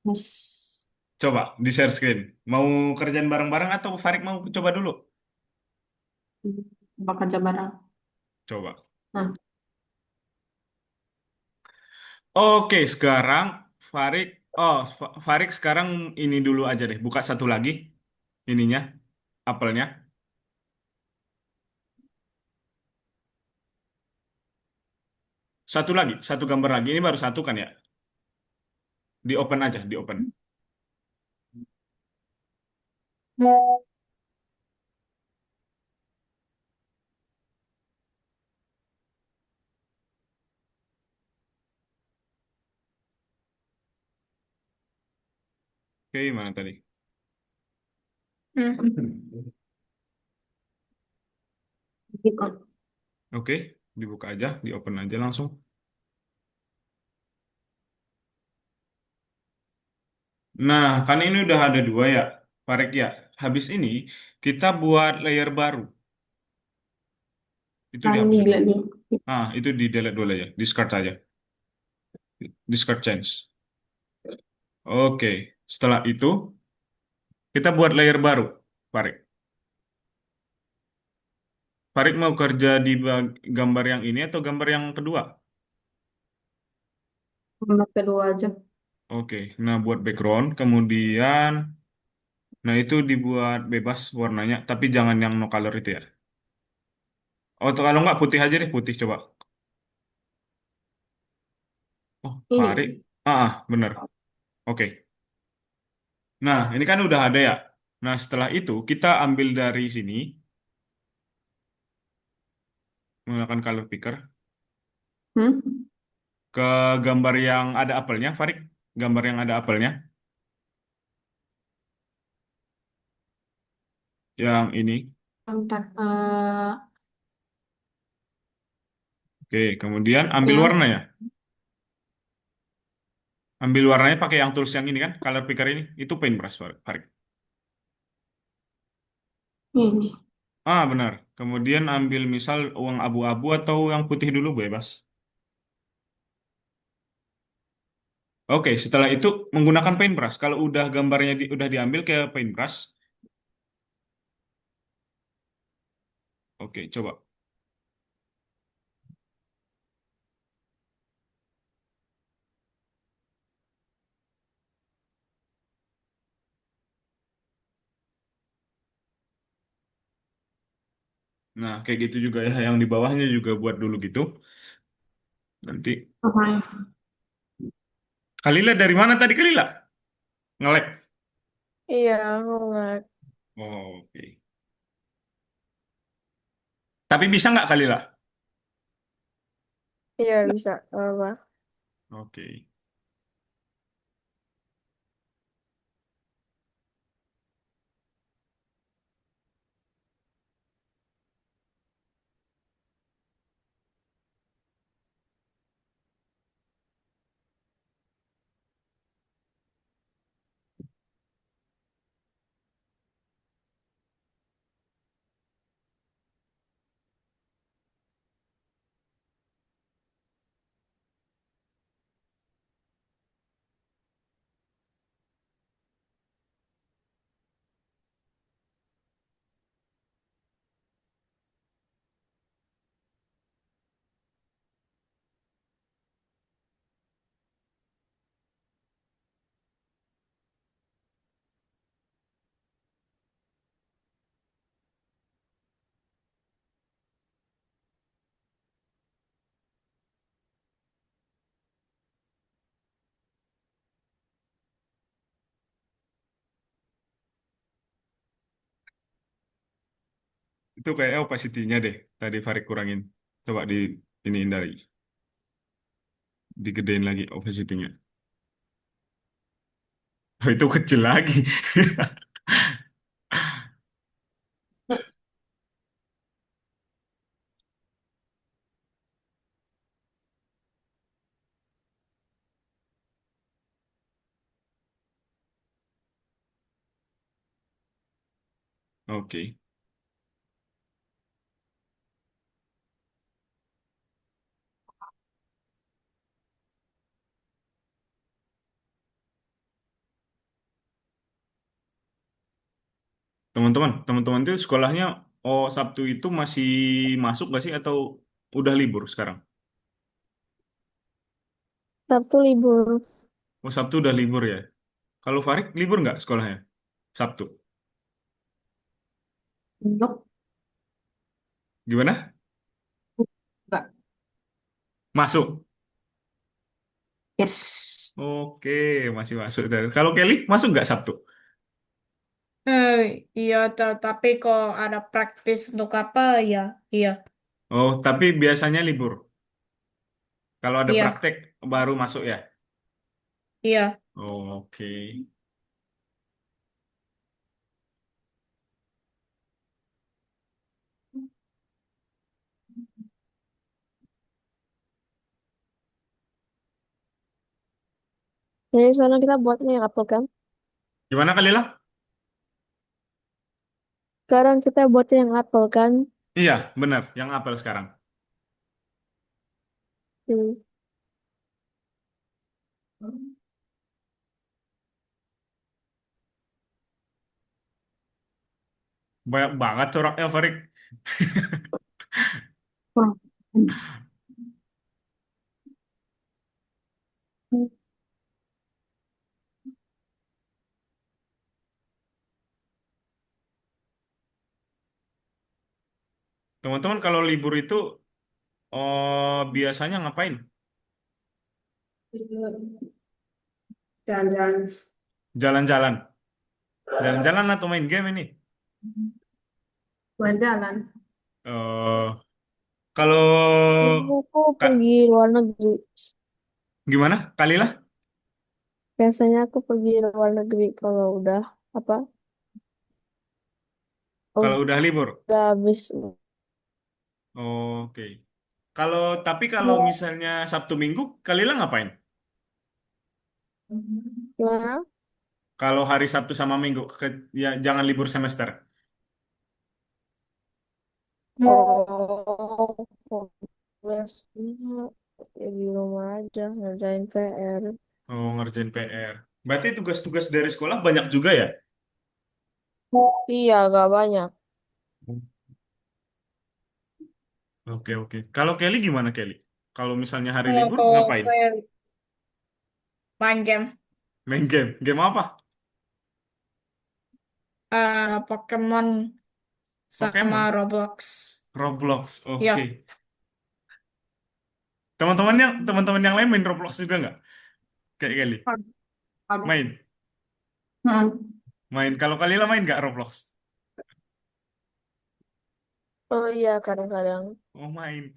Yes. Coba di share screen. Mau kerjaan bareng-bareng atau Farik mau coba dulu? Bakal kerja bareng. Coba. Nah, Oke, sekarang Farik, Farik sekarang ini dulu aja deh, buka satu lagi ininya, apelnya. Satu lagi, satu gambar lagi. Ini baru satu kan ya? Di open aja, di open. Oke, mana tadi? Hmm. Gitu. Oke, dibuka aja, di open aja langsung. Nah, kan ini udah ada dua ya, Farik ya. Habis ini kita buat layer baru. Itu Kan dihapus dulu. dilihat nih. Itu di delete dulu aja, discard aja, discard change. Oke, setelah itu kita buat layer baru, Farik. Farik mau kerja di gambar yang ini atau gambar yang kedua? Nomor kedua aja. Oke, nah buat background, kemudian, nah itu dibuat bebas warnanya, tapi jangan yang no color itu ya. Oh, kalau nggak putih aja deh, putih coba. Oh, Farik. Ini. Bener. Oke. Nah, ini kan udah ada ya. Nah, setelah itu kita ambil dari sini, menggunakan color picker, Hmm? ke gambar yang ada apelnya, Farik. Gambar yang ada apelnya, yang ini. Bentar. Oke, kemudian ambil Yang warnanya. Ambil warnanya pakai yang tools yang ini kan, color picker ini. Itu paintbrush, Farik. ini. Benar. Kemudian ambil misal uang abu-abu atau yang putih dulu bebas. Oke, setelah itu menggunakan paintbrush. Kalau udah gambarnya udah diambil ke paintbrush. Oke, coba. Nah, kayak gitu juga ya. Yang di bawahnya juga buat dulu gitu. Nanti. Apa ya? Kalila dari mana tadi Kalila? Ngelek. Iya, aku nggak. Oh, oke. Tapi bisa nggak Kalila? Iya, bisa. Nggak apa. Oke. Itu kayak opacity-nya deh. Tadi Farid kurangin. Coba di iniin dari. Digedein lagi opacity-nya. Oh, itu kecil lagi. Oke. Teman-teman itu sekolahnya Sabtu itu masih masuk gak sih atau udah libur sekarang? Sabtu libur. Oh, Sabtu udah libur ya. Kalau Farid libur nggak sekolahnya? Sabtu. Untuk Gimana? enggak. Masuk. Yes. Oke, masih masuk. Kalau Kelly masuk nggak Sabtu? Eh, iya, tapi kalau ada praktis untuk apa, ya, iya, Oh, tapi biasanya libur. Kalau ada iya, praktek baru masuk ya. iya. Oke. Jadi sekarang kita buatnya yang apel kan? Gimana kali lah? Sekarang kita buatnya yang apel kan? Iya, benar. Yang apel sekarang. Hmm. Banyak banget coraknya, Farid. Wah. Teman-teman kalau libur itu biasanya ngapain? Jalan-jalan. Jalan-jalan. Jalan-jalan atau main game ini? Jalan-jalan. eh kalau Aku Kak, pergi luar negeri. gimana? Kalilah? Biasanya aku pergi luar negeri kalau udah apa? Kalau udah libur? Udah habis. Oke. Tapi kalau misalnya Sabtu Minggu, Kalilah ngapain? Gimana? Kalau hari Sabtu sama Minggu, ya jangan libur semester. Oh, biasanya ya di rumah aja ngerjain PR. Oh, ngerjain PR. Berarti tugas-tugas dari sekolah banyak juga ya? Iya, gak banyak. Oke, oke. Kalau Kelly gimana, Kelly? Kalau misalnya hari Kalau libur, kalau ngapain? saya main game, Main game. Game apa? Pokemon sama Pokemon? Roblox. Roblox. Ya, Oke. Teman-teman yang lain main Roblox juga nggak? Kayak Kelly. Ada. Main. Hmm. Main. Kalau Kalila main nggak Roblox? Oh iya, kadang-kadang. Oh, main.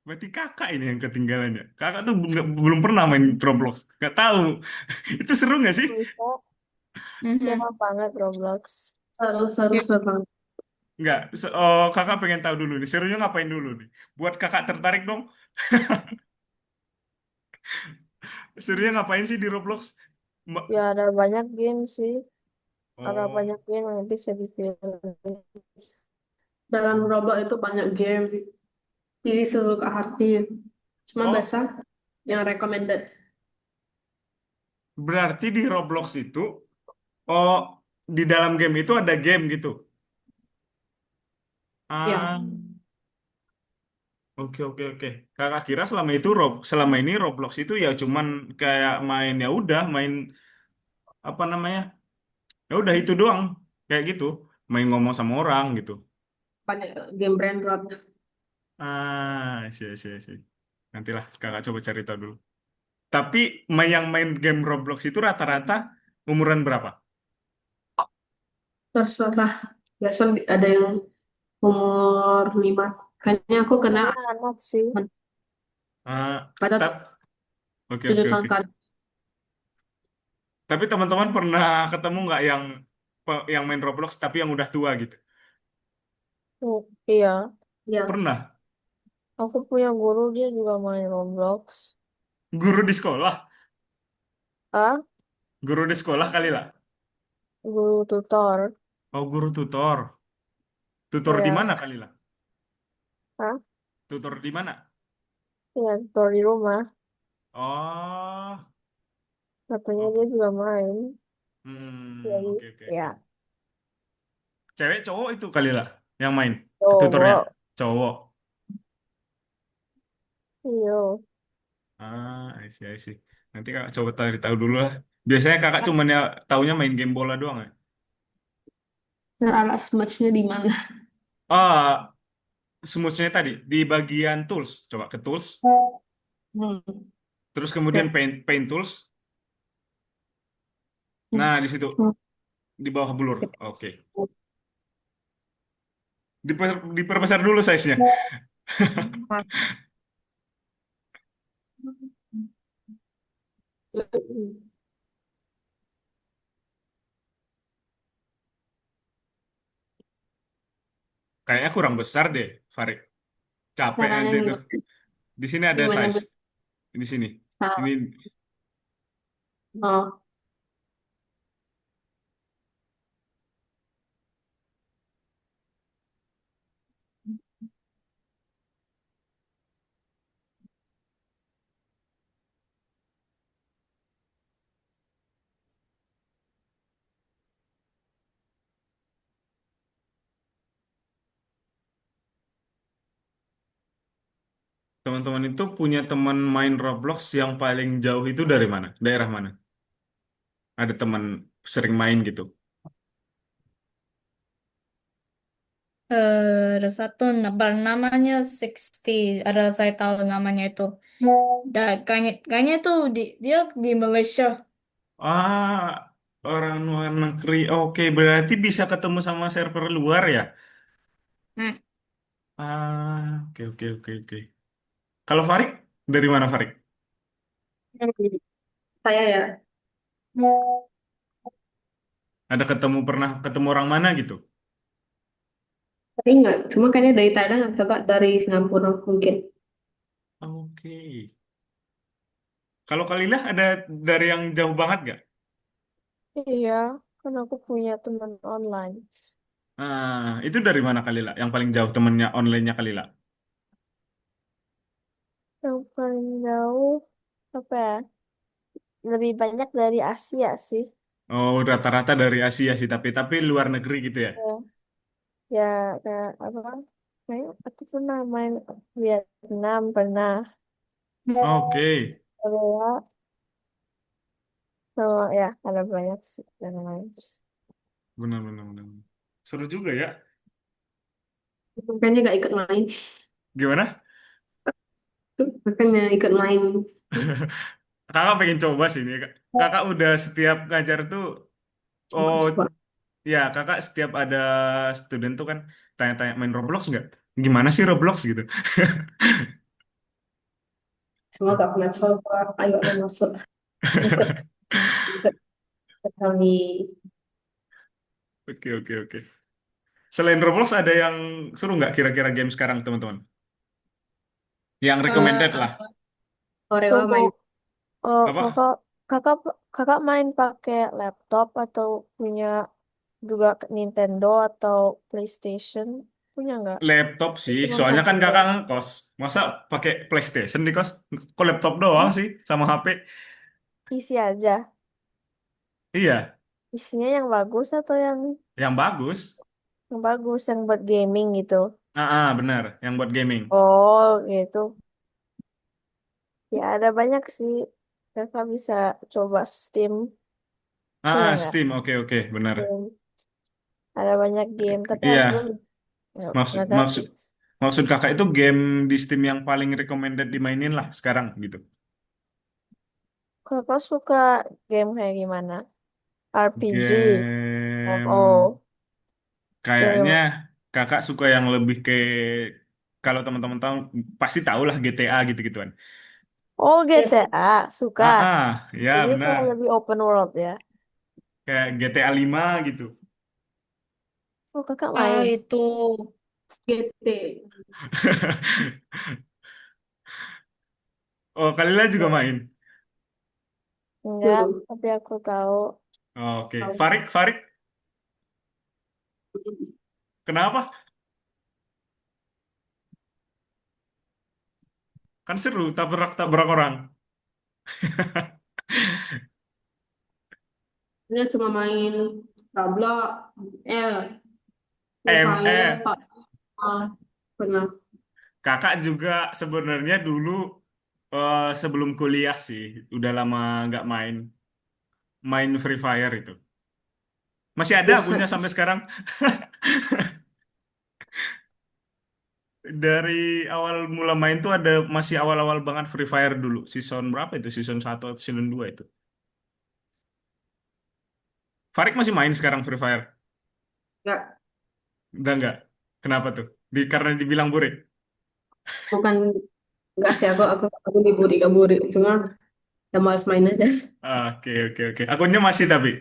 Berarti kakak ini yang ketinggalan ya. Kakak tuh belum pernah main Roblox. Nggak tahu. Itu seru nggak sih? Bisa, mhm. seru banget Roblox. Seru, seru, Ya, seru banget. Nggak. Oh, kakak pengen tahu dulu nih. Serunya ngapain dulu nih? Buat kakak tertarik dong. Serunya ngapain sih di Roblox? Ya ada banyak game sih. Ada Oh, banyak game yang bisa dipilih. Dalam Roblox itu banyak game. Jadi seru ke hati. Cuma biasa oh, yang recommended. berarti di Roblox itu, oh, di dalam game itu ada game gitu. Ya, Ah, oke, oke, oke. Kakak kira selama ini Roblox itu ya cuman kayak main, ya udah main apa namanya, ya udah itu doang, kayak gitu, main ngomong sama orang gitu. banyak game brand road. Sih, sih, sih. Nantilah kakak coba cari tahu dulu. Tapi yang main game Roblox itu rata-rata umuran berapa? Terserah. Biasa ada yang umur 5. Kayaknya aku kena Biasanya anak sih. Ah, pada tap, oke, 7 oke, tahun oke. kan. Tapi teman-teman pernah ketemu nggak yang main Roblox tapi yang udah tua gitu? Iya, Ya, Pernah. aku punya guru dia juga main Roblox. Guru di sekolah, Ah, guru di sekolah kali lah. guru tutor. Oh, guru tutor. Tutor di Ya, mana kali lah? ah, Tutor di mana? ya tutor di rumah. Oh, Katanya oke. dia juga main. Jadi, Oke, oke, oke. ya, Cewek cowok itu kali lah yang main ke tutornya. cowok. Cowok. Iya. I see, I see. Nanti kakak coba cari tahu dulu lah. Biasanya kakak cuman ya taunya main game bola doang ya. Cara smudge-nya di mana? Ah, smoothnya tadi di bagian tools. Coba ke tools, Hmm. terus kemudian Ya. paint tools. Hmm. Nah, di situ Hmm. di bawah blur. Oke. Diperbesar dulu size-nya. Kayaknya kurang besar deh, Farid. Capek Caranya nanti tuh. gimana? Di sini ada Gimana size. besar? Di sini. Ini Oh, teman-teman itu punya teman main Roblox yang paling jauh itu dari mana? Daerah mana? Ada teman sering main gitu. Ada satu bernamanya 60. Ada saya tahu namanya itu. Dan kayaknya itu dia di Malaysia. Ah, orang luar negeri. Oke, berarti bisa ketemu sama server luar ya? Hmm. Oke, oke, oke, oke. Kalau Farid, dari mana Farid? saya ya. Pernah ketemu orang mana gitu? Tapi enggak, cuma kayaknya dari Thailand atau enggak dari Singapura mungkin. Oke. Kalau Kalilah ada dari yang jauh banget gak? Iya, kan aku punya teman online. Itu dari mana Kalila? Yang paling jauh temennya online-nya Kalila? Yang paling jauh apa ya? Lebih banyak dari Asia sih. Oh, rata-rata dari Asia sih, tapi luar negeri gitu ya. Ya, ya kayak apa? Kayak aku pernah main Vietnam, pernah Oke, Korea, sama ya ada banyak sih yang lain. benar, benar, benar. Seru juga ya. Makanya nggak ikut main. Gimana? Makanya ikut main. Kakak pengen coba sih ini. Kakak udah setiap ngajar tuh, oh Coba-coba. ya kakak setiap ada student tuh kan tanya-tanya main Roblox nggak? Gimana sih Roblox gitu? Semua nggak pernah coba. Ayo lo masuk. Ikut, ikut, ikut kami. Oke, oke, oke. Selain Roblox ada yang seru nggak kira-kira game sekarang teman-teman? Yang recommended lah. Apa? Oreo Tunggu, main. Apa? kakak, kakak, kakak main pakai laptop atau punya juga Nintendo atau PlayStation? Punya nggak? Laptop Atau sih, cuma soalnya kan komputer? kakak ngekos. Masa pakai PlayStation di kos? Kok laptop doang Hmm? sih sama HP? PC aja. Iya, Isinya yang bagus atau yang bagus. yang bagus yang buat gaming gitu? Benar, yang buat gaming. Oh, gitu. Ya ada banyak sih. Kakak bisa coba Steam, punya nggak? Steam, oke, oke, benar. Steam. Ada banyak game, tapi Iya, harga maksud nggak maksud gratis. maksud kakak itu game di Steam yang paling recommended dimainin lah sekarang gitu. Kakak suka game kayak gimana? RPG, Game MMO, kayaknya game. kakak suka yang lebih ke kalau teman-teman tahu pasti tahu lah GTA gitu-gituan. Oh, Yes. GTA, suka. Ya Jadi kayak benar. lebih open world ya. Kayak GTA 5 gitu. Oh, kakak main. Itu. GT. Oh, Kalila juga main. Enggak, Dulu. tapi aku tahu. Oke, Farik, kenapa? Kan seru tabrak-tabrak orang. Dia cuma main Roblox, Free Fire, ML. Pak. Ah, pernah. Kakak juga sebenarnya dulu Sebelum kuliah sih, udah lama nggak main Free Fire itu. Masih ada Biasa. akunnya sampai sekarang. Dari awal mula main tuh masih awal-awal banget Free Fire dulu. Season berapa itu? Season 1 atau season 2 itu? Farik masih main sekarang Free Fire? Nggak, Udah nggak? Kenapa tuh? Karena dibilang burik. bukan nggak sih aku diburi-kaburi. Cuma ya males main aja. Oke, oke, oke. Akunnya masih tapi.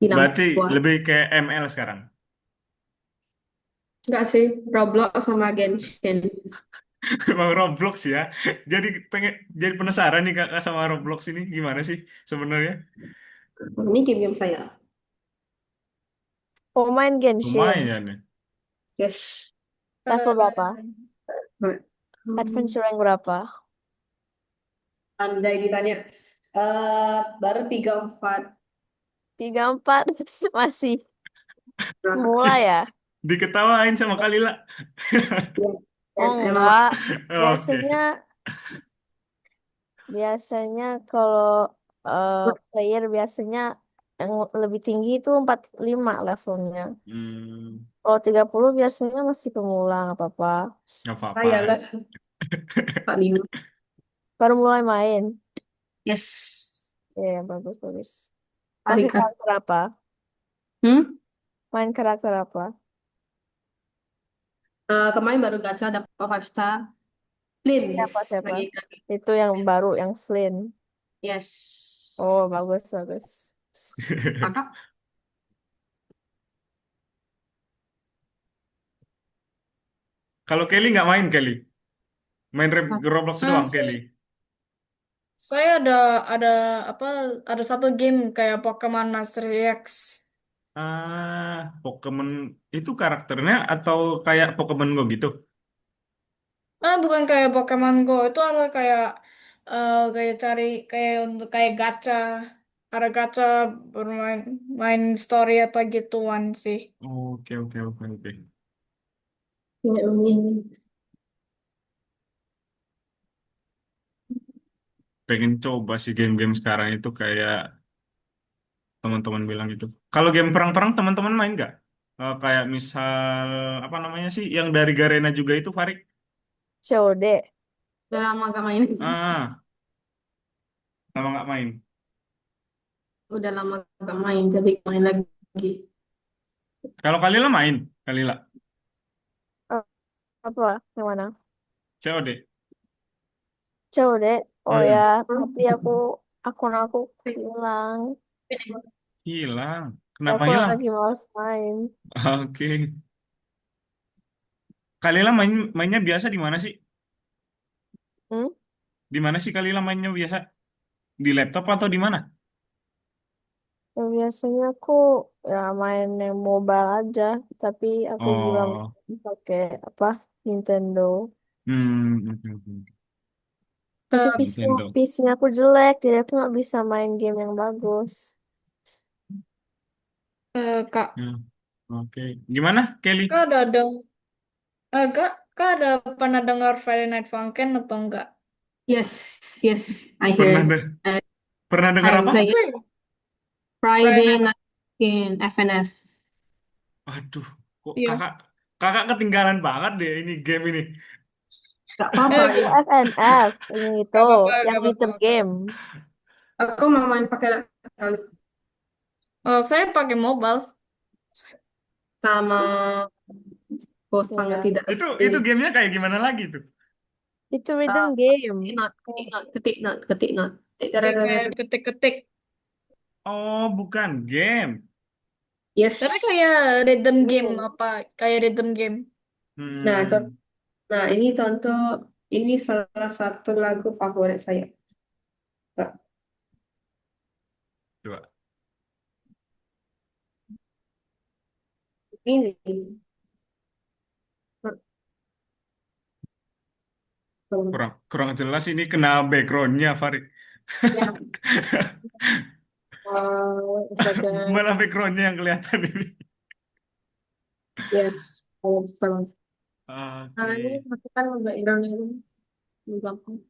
Hilang Berarti buat. lebih ke ML sekarang. Nggak sih, Roblox sama Genshin. Emang Roblox ya. Jadi penasaran nih Kakak sama Roblox ini gimana sih sebenarnya? Ini game-game saya. Oh, main Genshin. Lumayan ya. Yes. Level berapa? Hmm, Adventure rank berapa? andai ditanya. Baru 34. 34 masih Nah, pemula ya? Diketawain sama Kalila. ya, Oh yes, emang enggak. Oke. Biasanya biasanya kalau eh, player biasanya yang lebih tinggi itu 45 levelnya. Hmm, Kalau 30 biasanya masih pemula, nggak apa-apa. nggak apa-apa. saya lah Pak Nino. Baru mulai main. Yes. Ya, bagus, bagus. Pakai Parika. karakter apa? Hmm? Main karakter apa? Kemarin baru gacha dapat 5 star. Please. Siapa, siapa? Lagi. Itu yang baru, yang Flynn. Yes. Oh, bagus, bagus. Kakak? Kalau Kelly nggak main Kelly. Main Roblox Ah, doang Kelly. saya ada apa ada satu game kayak Pokemon Master X. Pokemon itu karakternya atau kayak Pokemon Go gitu? Bukan kayak Pokemon Go, itu ada kayak cari kayak untuk kayak gacha. Ada gacha bermain main story apa gituan sih. Oke, oke, oke, oke. Ya, ini. Pengen coba sih game-game sekarang itu kayak teman-teman bilang gitu. Kalau game perang-perang teman-teman main nggak? Kayak misal apa namanya sih yang dari Garena juga itu Farik? COD. Udah lama gak main. Ah, lama nggak main. Udah lama gak main, jadi main lagi. Kalau Kalila main, Kalila. Eh, Apa? Yang mana? COD. COD. Oh ya, Hmm, tapi akun aku hilang. hilang. Kenapa Aku hilang? lagi males main. Oke. Kalila mainnya biasa di mana sih? Hmm? Di mana sih Kalila mainnya biasa? Di laptop atau di mana? Biasanya aku ya main yang mobile aja, tapi aku juga Oh, pakai apa Nintendo. oke, oke. Tapi Eh, Nintendo. PC-nya aku jelek, jadi aku nggak bisa main game yang bagus. Kak, Hmm, oke. Gimana, Kelly? kak ada deng kak ada pernah dengar Friday Night Funkin' atau enggak? Yes, yes, I Pernah heard. deh? I, Pernah dengar I'm apa? playing Friday Friday Night. night in FNF. Aduh, kok Iya. kakak kakak ketinggalan banget deh ini game ini. Gak apa-apa Oh, ya. FNF, ini itu Gak apa-apa, yang gak rhythm apa-apa. game. Aku mau main pakai laptop Oh, saya pakai mobile. sama bos sangat Ya, tidak Itu ngerti. gamenya kayak gimana lagi tuh? itu rhythm Uh, game. ketik not, ketik not, ketik not, ketik not. Kayak ketik-ketik. Oh, bukan game. Tapi Yes. kayak rhythm game Game. apa? Kayak rhythm game. Nah, Hmm, ini contoh, ini salah satu lagu favorit saya. Kak. coba. Ini. Kurang kurang jelas ini kena backgroundnya, Farid. Ya. Wait a second. Malah backgroundnya yang kelihatan ini. Yes. Alexa. Nah, ini Oke. masukkan background ini. Gampang.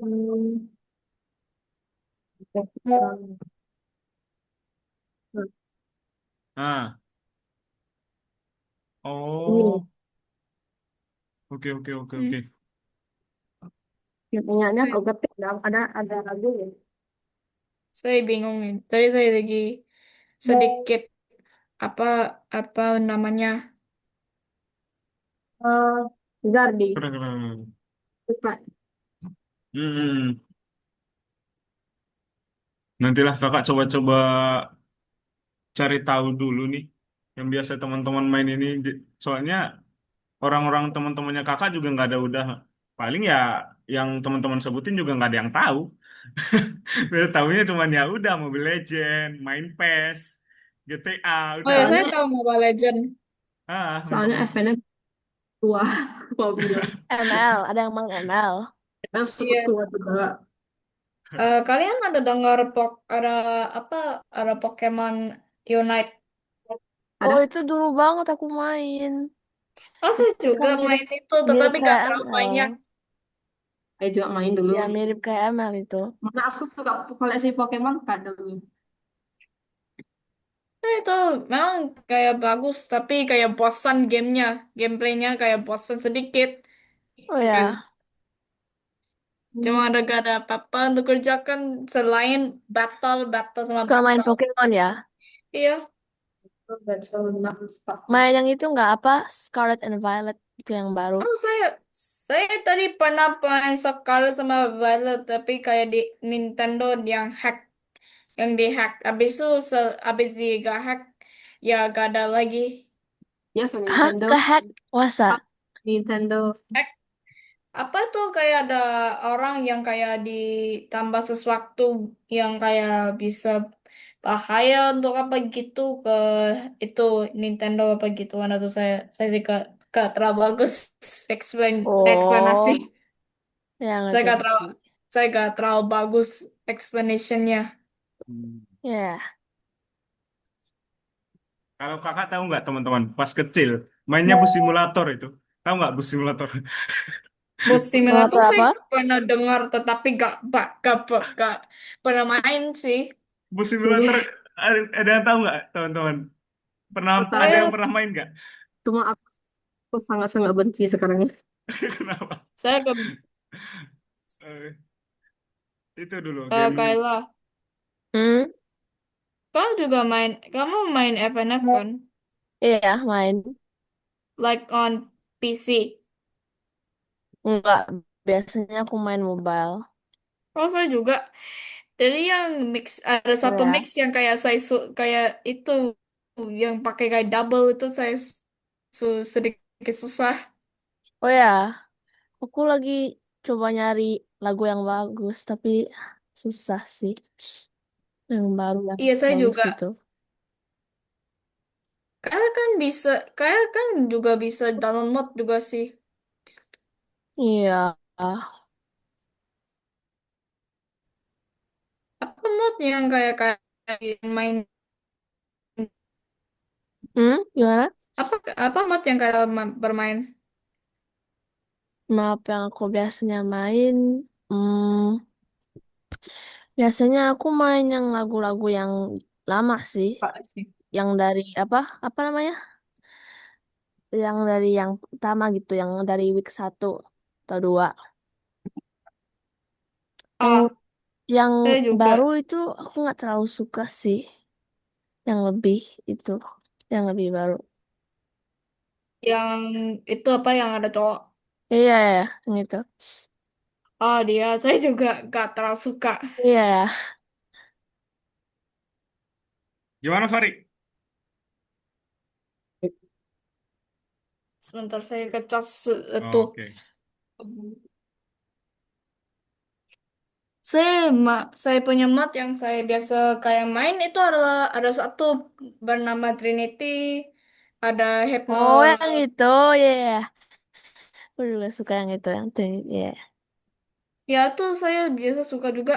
Hmm, oke. Nah, Ah, ini oh, oke oke oke Hmm. oke. pertanyaannya kok ketik ada lagu ya. Saya bingung nih. Tadi saya lagi sedikit apa apa namanya? Eh, Gardi. Keren keren. Suka. Hmm, nantilah kakak coba-coba cari tahu dulu nih yang biasa teman-teman main ini. Soalnya orang-orang teman-temannya kakak juga nggak ada udah paling ya yang teman-teman sebutin juga nggak ada yang tahu. Dia tahunya cuma ya udah Mobile Legend, main PES, GTA, Oh udah. ya, saya Soalnya tahu Mobile Legend. soalnya Mentok-mentok. eventnya tua, mau bilang. ML, ada yang main ML. Emang cukup Iya. tua juga. Kalian ada dengar ada apa? Ada Pokemon Unite. Oh, Ada, itu dulu banget aku main. Oh, saya Itu juga kan mirip main itu, mirip tetapi gak kayak terlalu ML. banyak. saya juga main dulu. Ya, mirip kayak ML itu. Mana aku suka koleksi Pokemon kan dulu. Itu memang kayak bagus, tapi kayak bosan gamenya, gameplaynya kayak bosan sedikit. Oh Kayak ya, cuma Hmm, gak ada apa-apa untuk kerjakan selain battle sama suka main battle. Pokemon ya. Iya. Main yang itu nggak apa? Scarlet and Violet itu yang baru. Oh, saya tadi pernah main Scarlet sama Violet, tapi kayak di Nintendo yang dihack. Habis itu habis di gak hack, ya gak ada lagi. ya ke Hah, Nintendo. kehack? Masa? Ah, Nintendo. Hack apa tuh kayak ada orang yang kayak ditambah sesuatu yang kayak bisa bahaya untuk apa gitu ke itu Nintendo apa gitu. Mana tuh saya sih gak terlalu bagus eksplanasi. Oh, ya Saya ngerti gak terlalu ngerti. saya gak terlalu bagus explanationnya. Hmm. Ya, Kalau kakak tahu nggak teman-teman, pas kecil mainnya bus simulator itu, tahu nggak bus simulator? Bus simulator motor saya apa? pernah dengar tetapi gak pernah main sih. Bus simulator Ini ada yang tahu nggak teman-teman? Pernah ada pertama, yang Saya pernah main nggak? cuma aku sangat-sangat benci sekarang. Kenapa? saya ke Eh, itu dulu game. Kayla. Hmm, Kamu main FNF kan? iya main. Like on PC. Enggak, biasanya aku main mobile. Oh, saya juga. Jadi yang ada Oh satu mix ya. yang kayak kayak itu yang pakai kayak double itu saya sedikit susah. Oh ya, aku lagi coba nyari lagu yang bagus, tapi susah sih. Yang baru yang Iya, saya bagus juga. gitu. Kayak kan juga bisa download mod juga sih. Iya. Apa mod yang kayak main Gimana? apa apa mod yang kayak bermain? Map yang aku biasanya main, hmm, biasanya aku main yang lagu-lagu yang lama sih, Pak sih. yang dari apa namanya? Yang dari yang pertama gitu, yang dari week 1 atau 2. Yang Ah, yang saya juga. baru itu aku nggak terlalu suka sih, yang lebih itu, yang lebih baru. Yang itu apa yang ada cowok? Iya ya, yang itu. Oh dia, saya juga gak terlalu suka. Iya ya. Gimana Fari? Sebentar saya kecas itu. Oh, oke. Saya punya mod yang saya biasa kayak main itu adalah ada satu bernama Trinity, ada Hypno. Oh, yang itu, ya. Aku juga suka yang itu, yang tuh, ya. Ya itu saya biasa suka juga.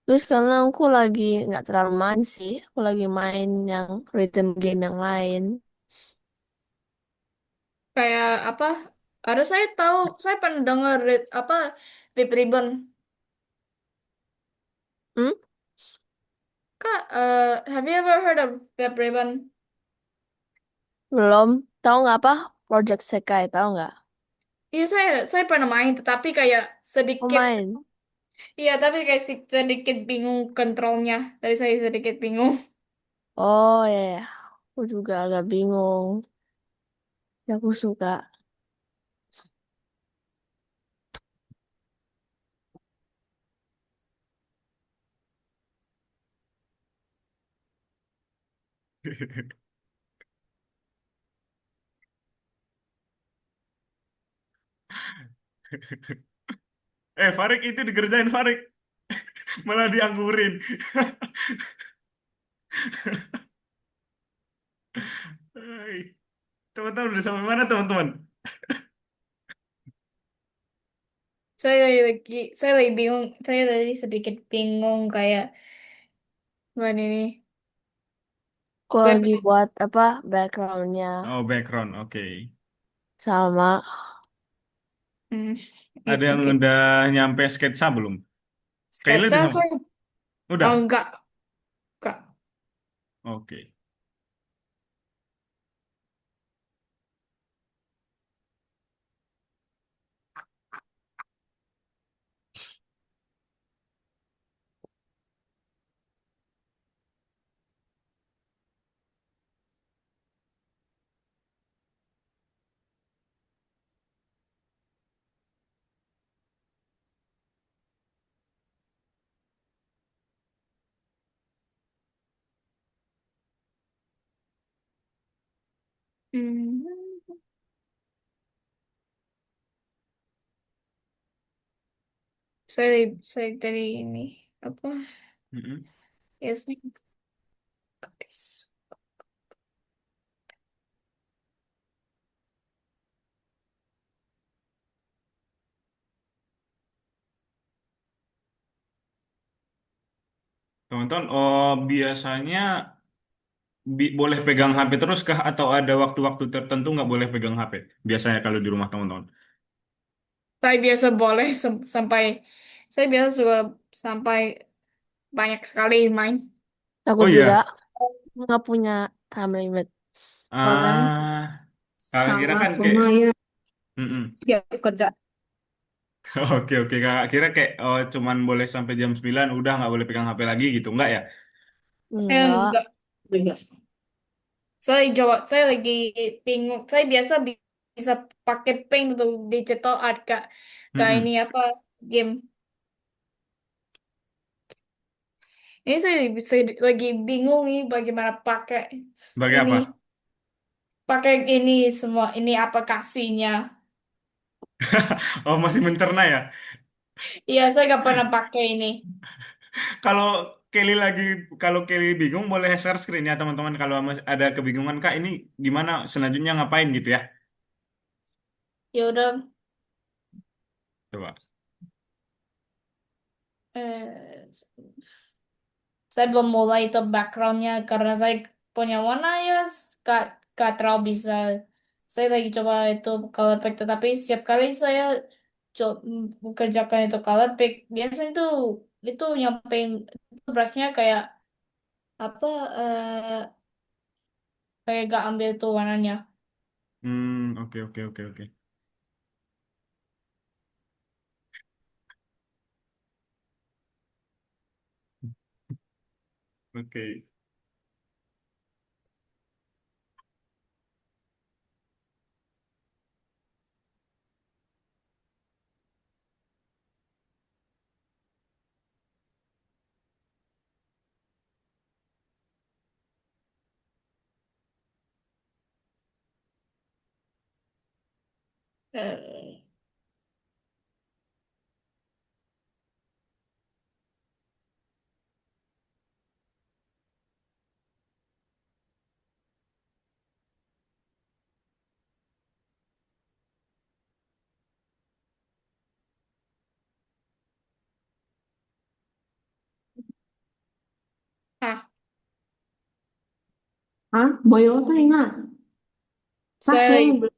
Terus karena aku lagi nggak terlalu main sih, aku lagi main yang rhythm game yang lain. Kayak apa? Saya pernah dengar apa Vape Ribbon. Hmm? Kak, have you ever heard of Vape Ribbon? Belum. Tahu nggak apa? Project Sekai, tahu nggak? Iya saya pernah main, tetapi kayak Oh sedikit, main. iya tapi kayak sedikit bingung kontrolnya. Dari saya sedikit bingung. Oh ya, ya. Aku juga agak bingung. Ya, aku suka. Farik itu dikerjain Farik, malah dianggurin. Hai. Teman-teman udah sampai mana teman-teman? Saya lagi bingung. Saya tadi sedikit bingung kayak mana ini. Aku Saya lagi buat apa backgroundnya Oh, background, oke. sama. hmm, Ada itu yang gitu. udah nyampe sketsa belum? Kayla Sketsa udah sampai. saya Udah. enggak. Oke. Hmm, saya dari ini apa? Mm-mm. Yes, Teman-teman, biasanya boleh pegang HP terus kah atau ada waktu-waktu tertentu nggak boleh pegang HP? Biasanya kalau di rumah teman-teman. Saya biasa boleh sampai saya biasa suka sampai banyak sekali main. Aku Oh juga iya. nggak punya time limit. Kalau kalian? Ah, kakak kira Sama, kan kayak. cuma ya Mm-mm. siap kerja. Oke, oke, kakak kira kayak cuman boleh sampai jam 9 udah nggak boleh pegang HP lagi gitu, nggak ya? Enggak. Enggak. Saya lagi bingung. Saya biasa bisa pakai Paint untuk digital art kak ini Mm-mm. apa game. Ini saya lagi bingung nih bagaimana pakai Sebagai ini apa? pakai ini semua ini aplikasinya. Oh, masih mencerna ya? Iya, saya nggak pernah pakai ini. Kalau Kelly lagi, kalau Kelly bingung boleh share screen ya teman-teman. Kalau ada kebingungan kak, ini gimana selanjutnya ngapain gitu ya? Ya udah, Coba. eh, saya belum mulai itu backgroundnya karena saya punya warna ya gak, gak terlalu bisa. Saya lagi coba itu color pick, tetapi setiap kali saya coba mengerjakan itu color pick, biasanya itu nyampein itu brushnya kayak apa kayak gak ambil tuh warnanya. Oke, oke, oke, oke. Oke. Eh, ah, Hah? Boyo apa ingat? saya Pakai lagi belum?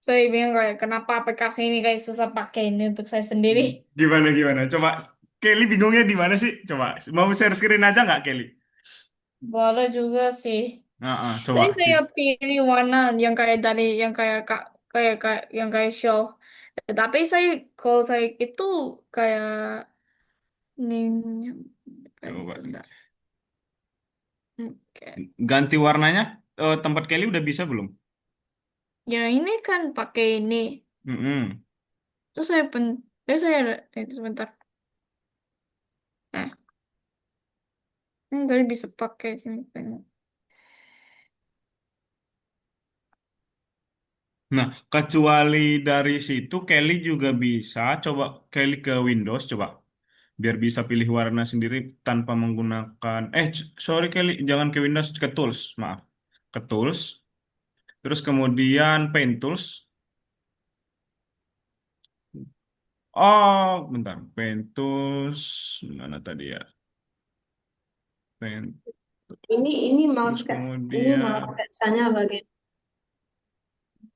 Saya bingung kayak kenapa aplikasi ini kayak susah pakai ini untuk saya sendiri. Gimana gimana? Coba Kelly bingungnya di mana sih? Coba mau share screen aja nggak Kelly? Boleh juga sih. Coba. Tadi saya pilih warna yang kayak dari yang kayak yang kayak show. Tapi saya kalau saya itu kayak ini Coba sebentar. Oke. ganti warnanya. Tempat Kelly udah bisa belum? Ya ini kan pakai ini. Mm-mm. Terus terus saya sebentar. Nah, tadi bisa pakai sini. Nah, kecuali dari situ, Kelly juga bisa coba Kelly ke Windows, coba biar bisa pilih warna sendiri tanpa menggunakan. Sorry Kelly, jangan ke Windows, ke Tools, maaf, ke Tools. Terus kemudian Paint Tools. Oh, bentar, Paint Tools, mana tadi ya? Paint. Ini Terus mouse ini mouse kemudian, sketsanya bagian.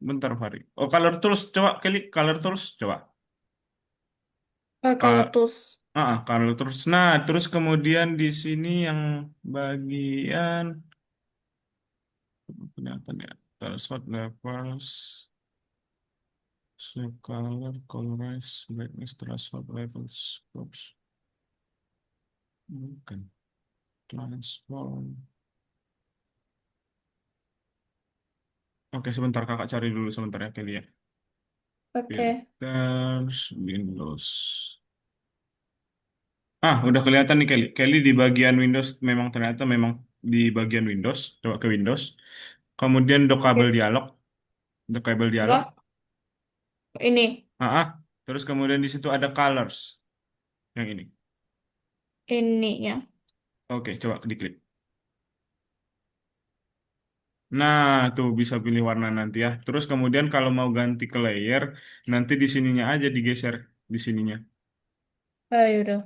bentar Fari. Oh, Color Tools, coba Kelly, Color Tools, coba. Kalau terus Color Tools. Nah, terus kemudian di sini yang bagian punya apa nih? Sort levels, shape color, colorize, brightness, threshold levels, scopes, bukan, transform. Oke, sebentar kakak cari dulu sebentar ya Kelly ya. oke. Filters, Windows. Udah kelihatan nih Kelly. Kelly di bagian Windows memang ternyata memang di bagian Windows. Coba ke Windows. Kemudian Oke. Docable dialog. Wah, ini Terus kemudian di situ ada colors yang ini. ininya. Oke, coba diklik. Nah, tuh bisa pilih warna nanti ya. Terus kemudian kalau mau ganti ke layer, nanti di sininya aja digeser di sininya. Ayo udah.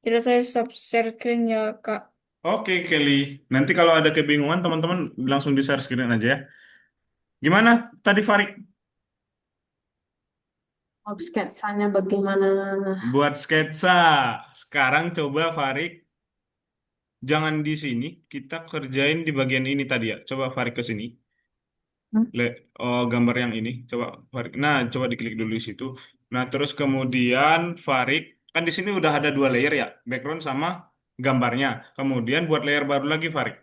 Jadi saya stop share screen ya, Kak. Oke, Kelly. Nanti kalau ada kebingungan, teman-teman langsung di share screen aja ya. Gimana tadi Farid? Mouse sketsanya bagaimana? Buat sketsa. Sekarang coba Farid, jangan di sini. Kita kerjain di bagian ini tadi ya. Coba Farid ke sini. Hmm? Gambar yang ini. Coba Farid. Nah, coba diklik dulu di situ. Nah, terus kemudian Farid, kan di sini udah ada dua layer ya, background sama gambarnya. Kemudian buat layer baru lagi Farid.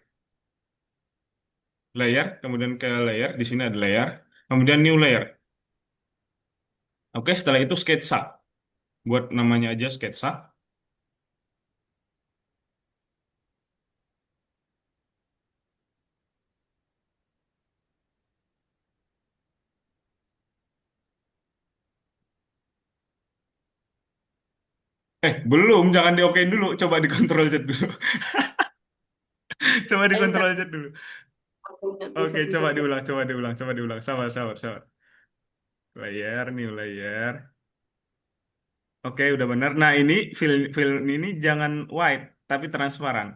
Layer, kemudian ke layer. Di sini ada layer. Kemudian new layer. Oke, setelah itu sketsa. Buat namanya aja sketsa. Belum, jangan diokein dulu. Coba dikontrol Z dulu. Coba Saya dikontrol Z dulu. bisa Oke, coba dicoba. diulang, coba diulang, coba diulang. Sabar, sabar, sabar. Layer, new layer. Oke, udah benar. Nah, ini fill ini jangan white, tapi transparan.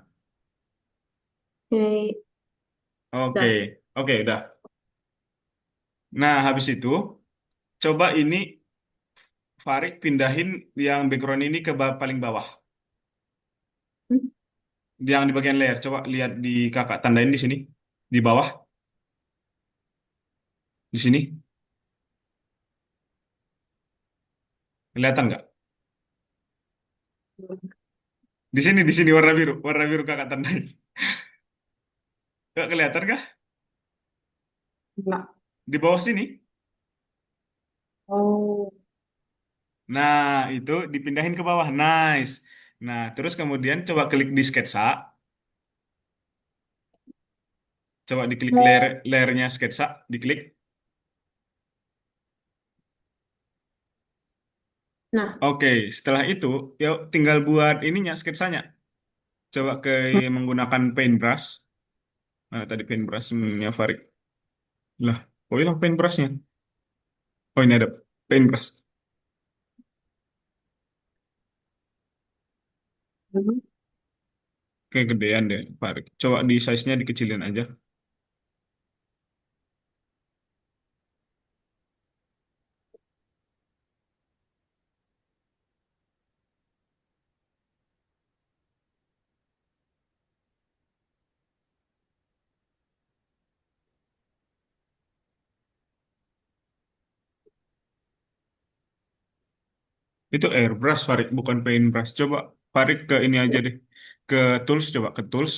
Oke, Oke, dah. oke, udah. Nah, habis itu, coba ini Farid pindahin yang background ini ke paling bawah. Hmm? Yang di bagian layer. Coba lihat di kakak tandain di sini. Di bawah, di sini. Kelihatan nggak? Di sini warna biru kakak tandain. Nggak kelihatan kah? Enggak. Di bawah sini. Oh, Nah, itu dipindahin ke bawah. Nice. Nah, terus kemudian coba klik di sketsa. Coba diklik layernya sketsa. Diklik. nah, Oke, setelah itu, ya tinggal buat ininya, sketsanya. Coba menggunakan paintbrush. Nah, tadi paintbrushnya Farid. Lah, kok hilang paintbrushnya? Oh, ini ada paintbrush. hmm. Kegedean deh, Farid. Coba di size-nya dikecilin aja. Itu airbrush, Farid, bukan paintbrush. Coba Farid ke ini aja deh. Ke tools, coba ke tools.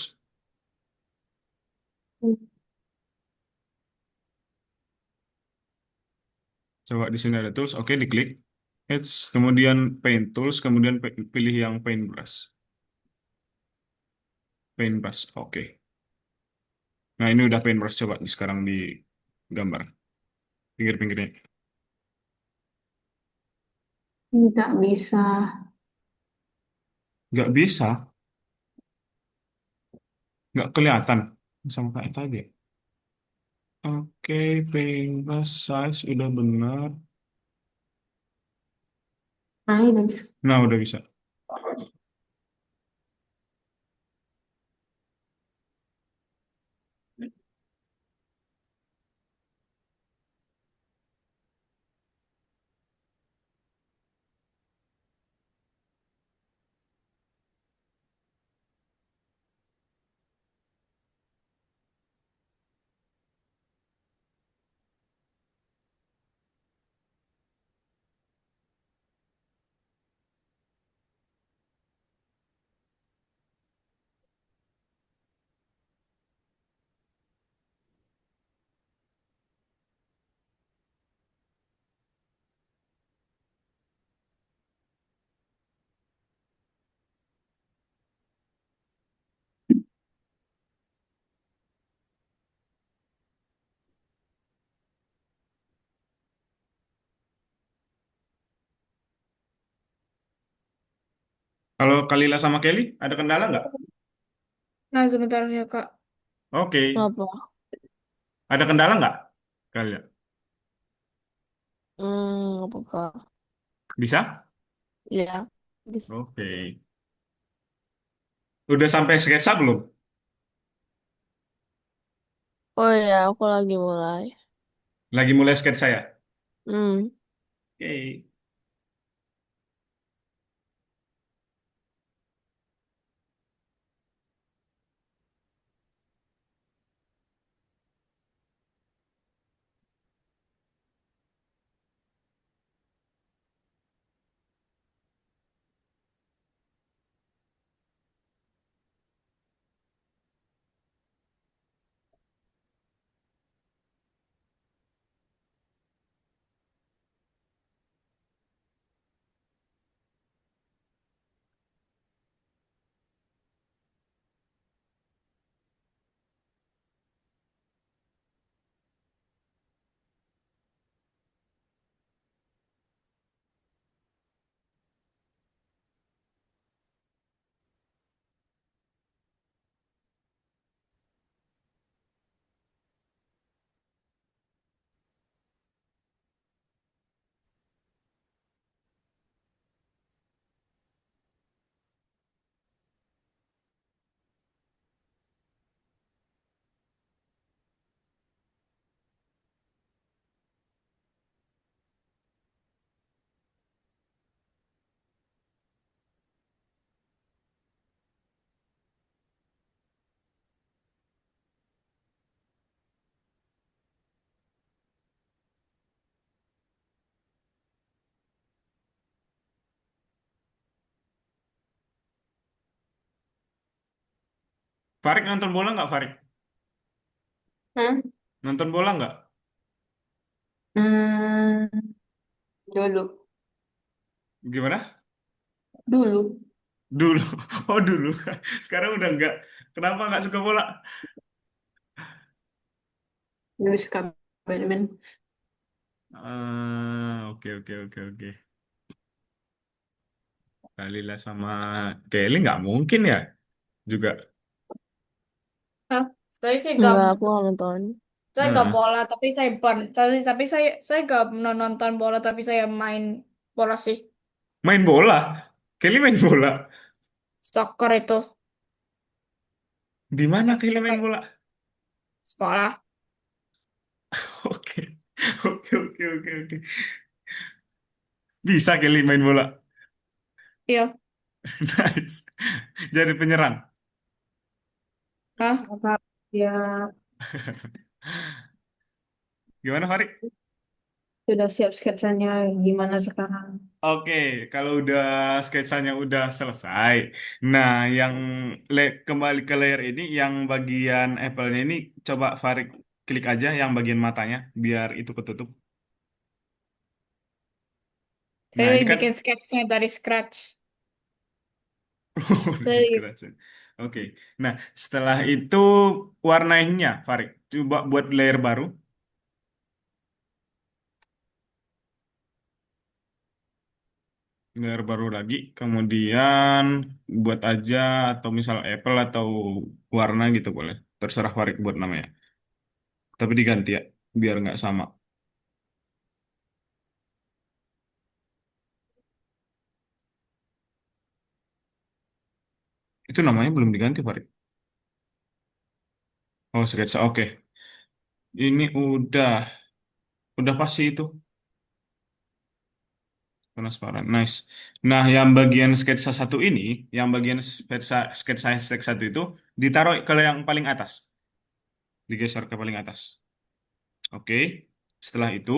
Coba di sini ada tools. Oke, diklik. Kemudian paint tools, kemudian pilih yang paintbrush. Paintbrush, oke. Nah, ini udah paintbrush. Coba sekarang di gambar. Pinggir-pinggirnya. Tidak bisa. Nggak bisa. Nggak kelihatan. Sama kayak tadi. Oke, paintbrush size udah benar. Nah, ini udah bisa. Nah, udah bisa. Kalau Kalila sama Kelly, ada kendala nggak? Nah, sebentar ya, Kak. Oke. Apa? Ada kendala nggak? Kalila. Apa? Bisa? Ya. Oke. Udah sampai sketsa belum? Oh ya, aku lagi mulai. Lagi mulai sketsa ya? Hmm. Oke. Farid nonton bola nggak, Farid? Hmm? Nonton bola nggak? Hmm, dulu. Gimana? Dulu. Dulu. Oh, dulu. Sekarang udah nggak. Kenapa nggak suka bola? Dulu suka badminton. Oke, oke, oke, oke. Kalila sama Kelly nggak mungkin ya juga. Hah? Saya sih gak, Enggak, aku nggak nonton. saya gak Heeh. bola, tapi saya tapi saya gak nonton bola, tapi saya main bola sih. Main bola. Kelly main bola. Soccer itu. Di mana Kelly main Dekat bola? sekolah. Oke, oke, oke, oke, oke. Bisa Kelly main bola. Iya. Nice. Jadi penyerang. Hah? Kakak, ya Gimana, Farid? sudah siap sketsanya gimana sekarang? Oke, kalau udah sketsanya udah selesai. Nah, yang kembali ke layer ini, yang bagian apple-nya ini, coba Farid klik aja yang bagian matanya, biar itu ketutup. Nah, Saya ini kan bikin sketsnya dari scratch. dari Saya scratch. Oke, nah setelah itu warnainya, Farid. Coba buat layer baru, layer baru lagi. Kemudian buat aja atau misal apple atau warna gitu boleh. Terserah Farid buat namanya. Tapi diganti ya, biar nggak sama. Itu namanya belum diganti, Farid. Oh, sketsa. Oke. Ini udah pasti itu transparan. Nice. Nah, yang bagian sketsa satu ini, yang bagian sketsa satu itu ditaruh ke yang paling atas, digeser ke paling atas. Oke. Setelah itu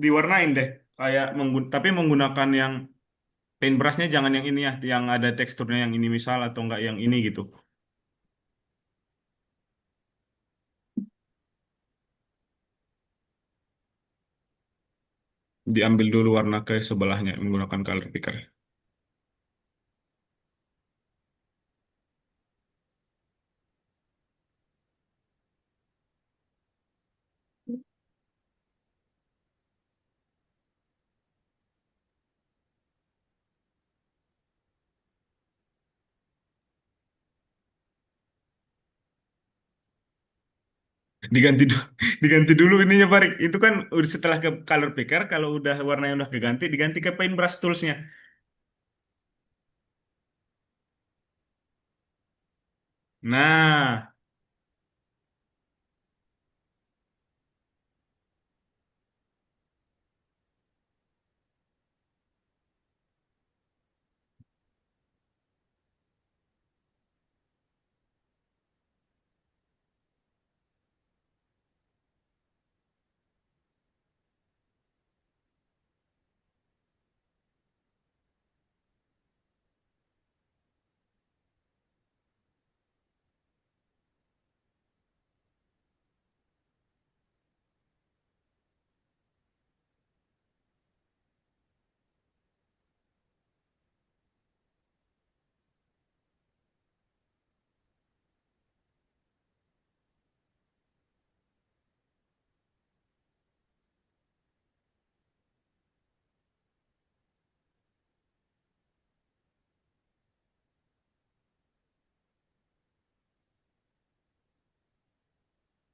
diwarnain deh, kayak tapi menggunakan yang paintbrushnya jangan yang ini ya, yang ada teksturnya yang ini misal atau enggak yang ini gitu. Diambil dulu warna ke sebelahnya menggunakan color picker. Diganti dulu, diganti dulu ininya Farid. Itu kan setelah ke color picker, kalau udah warnanya udah keganti, diganti ke paintbrush toolsnya. Nah,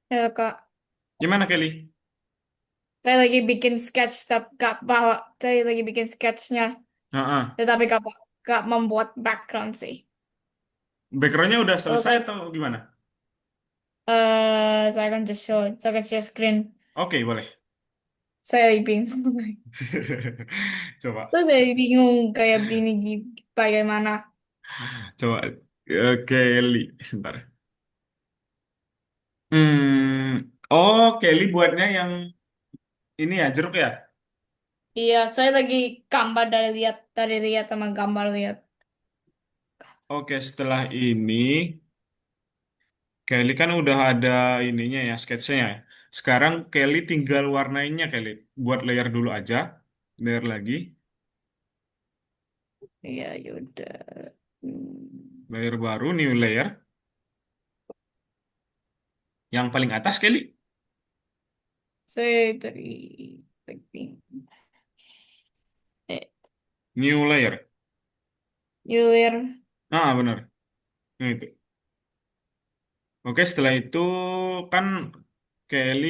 Ya, Kak. gimana Kelly? Saya lagi bikin sketch, tapi gak bawa. Saya lagi bikin sketchnya, Nah, tetapi gak membuat background sih. backgroundnya udah Kalau selesai saya, atau gimana? saya akan share screen. Oke, boleh. Saya lagi bingung. Coba, Saya lagi bingung kayak ini bagaimana. coba. Kelly, sebentar. Oh, Kelly buatnya yang ini ya, jeruk ya? Iya, saya lagi gambar dari lihat sama gambar lihat. Oke, setelah ini Kelly kan udah ada ininya ya, sketsnya ya. Sekarang Kelly tinggal warnainnya Kelly. Buat layer dulu aja. Layer lagi. Iya, yaudah. Hmm. Layer baru, new layer. Yang paling atas Kelly. Saya dari bingung. Eh, New layer. Yulir. Ah, benar. Nah, itu. Oke, setelah itu kan Kelly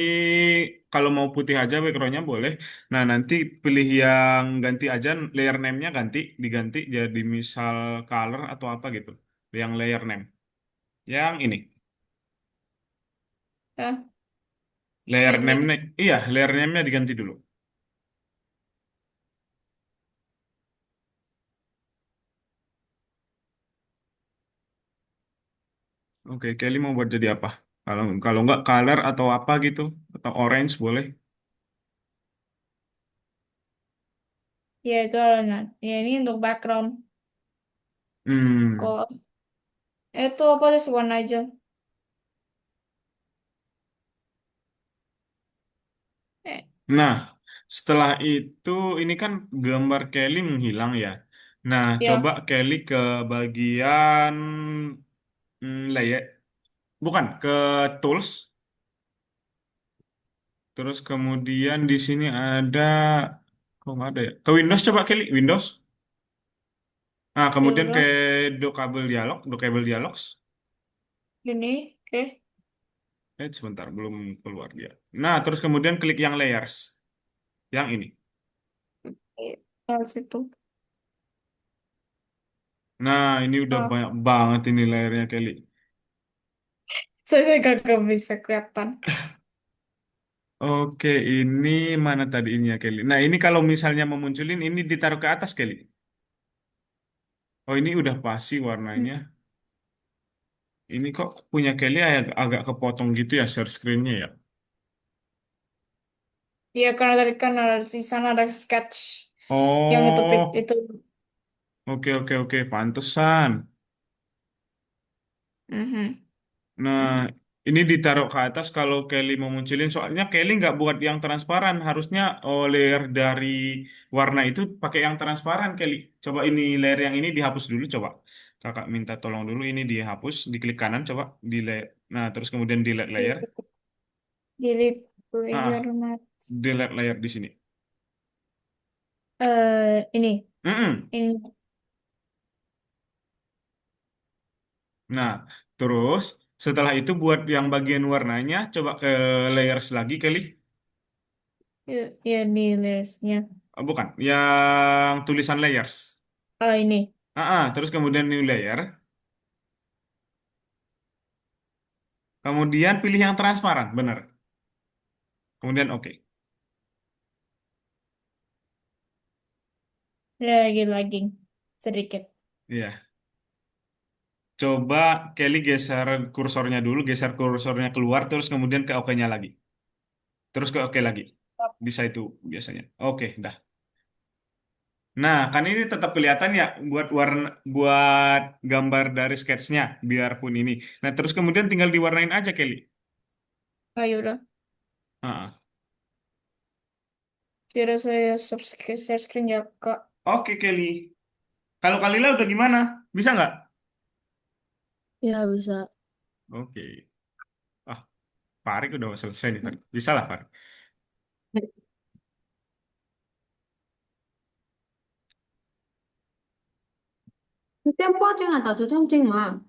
kalau mau putih aja backgroundnya boleh. Nah, nanti pilih yang ganti aja layer name-nya diganti jadi misal color atau apa gitu. Yang layer name. Yang ini. Ah, Layer yang name-nya, ini. iya, layer name-nya diganti dulu. Oke, Kelly mau buat jadi apa? Kalau kalau nggak color atau apa gitu, atau orange boleh. Ya itu warna. Ya ini untuk background. Hmm. Kalau itu apa sih warna aja? Eh, Nah, setelah itu ini kan gambar Kelly menghilang ya. Nah, coba ya Kelly ke bagian layer, bukan ke tools. Terus kemudian di sini ada, kok nggak ada ya? Ke Windows coba Kelly, Windows. Nah, ya kemudian ke udah. Docable Dialogs. Ini, oke. Sebentar, belum keluar dia. Nah, terus kemudian klik yang layers, yang ini. Situ. Nah, ini udah Ah, banyak banget ini layernya Kelly. saya gak bisa kelihatan. Oke, ini mana tadi ini ya Kelly? Nah, ini kalau misalnya mau munculin, ini ditaruh ke atas Kelly. Oh, ini udah pasti Hmm. warnanya. Ini kok punya Kelly agak kepotong gitu ya share screen-nya ya. Iya karena tadi kan ada di sana ada sketch yang itu Oh, itu. oke oke oke, pantesan. Mhm. Nah, Mhm. ini ditaruh ke atas kalau Kelly mau munculin. Soalnya Kelly nggak buat yang transparan. Harusnya layer dari warna itu pakai yang transparan, Kelly. Coba ini layer yang ini dihapus dulu, coba. Kakak minta tolong dulu ini dihapus, diklik kanan, coba. Nah, terus kemudian delete layer. Delete layer Ah, mat. delete layer di sini. Ini Mm-mm. ini Nah, terus setelah itu buat yang bagian warnanya, coba ke layers lagi, Kelly. ya, ya di layersnya. Bukan, yang tulisan layers. Oh ini. Terus kemudian new layer. Kemudian pilih yang transparan, benar. Kemudian oke. Lagi lagging sedikit. Iya. Coba Kelly geser kursornya dulu, geser kursornya keluar, terus kemudian ke oke-nya lagi. Terus ke oke lagi. Bisa itu biasanya. Oke, dah. Nah, kan ini tetap kelihatan ya buat gambar dari sketsnya, biarpun ini. Nah, terus kemudian tinggal diwarnain aja, Kelly. Oh ya udah. Ah. Kira saya share screen ya Kak. Oke, Kelly. Kalau Kalila udah gimana? Bisa nggak? Ya bisa. Oke. Ah, Farid udah selesai nih, Farid. Bisa lah, Farid. 直接播进来的，直接进嘛。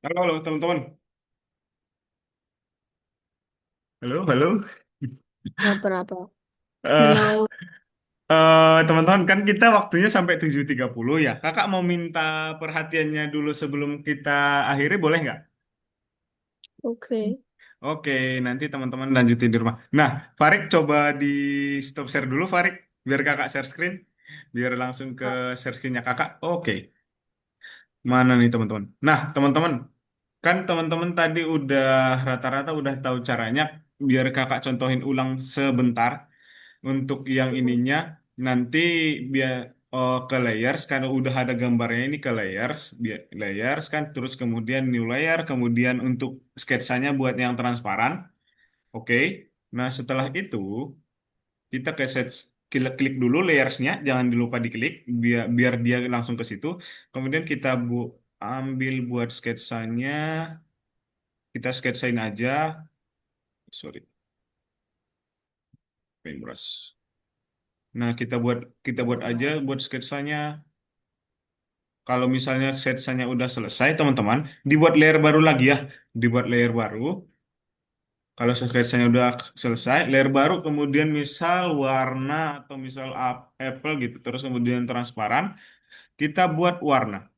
Halo, halo teman-teman. Halo, halo. Berapa? Eh, Halo. Teman-teman, kan kita waktunya sampai 7.30 ya. Kakak mau minta perhatiannya dulu sebelum kita akhiri, boleh nggak? Oke. Oke, nanti teman-teman lanjutin di rumah. Nah, Farik coba di stop share dulu, Farik. Biar kakak share screen. Biar langsung ke share screen-nya kakak. Oke, mana nih teman-teman? Nah, teman-teman, kan teman-teman tadi udah rata-rata udah tahu caranya. Biar kakak contohin ulang sebentar. Untuk yang ininya nanti biar ke layers karena udah ada gambarnya ini ke layers, biar layers kan terus kemudian new layer, kemudian untuk sketsanya buat yang transparan. Oke. Nah, setelah itu kita ke set klik klik dulu layersnya, jangan dilupa diklik biar biar dia langsung ke situ. Kemudian kita ambil buat sketsanya, kita sketsain aja. Sorry, paintbrush. Nah, kita buat aja buat sketsanya. Kalau misalnya sketsanya udah selesai, teman-teman, dibuat layer baru lagi ya. Dibuat layer baru. Kalau sketsanya udah selesai, layer baru kemudian misal warna atau misal apple gitu. Terus kemudian transparan, kita buat warna.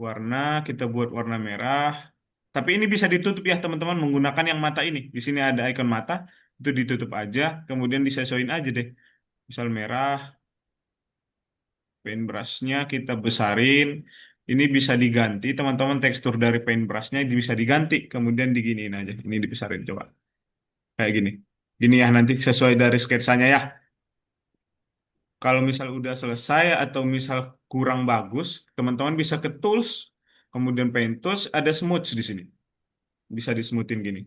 Warna, kita buat warna merah. Tapi ini bisa ditutup ya, teman-teman, menggunakan yang mata ini. Di sini ada icon mata, itu ditutup aja, kemudian disesuaiin aja deh. Misal merah, paintbrushnya kita besarin. Ini bisa diganti, teman-teman, tekstur dari paintbrushnya bisa diganti. Kemudian diginiin aja. Ini dibesarin coba. Kayak gini. Gini ya, nanti sesuai dari sketsanya ya. Kalau misal udah selesai atau misal kurang bagus, teman-teman bisa ke tools. Kemudian paint tools, ada smooth di sini. Bisa disemutin gini.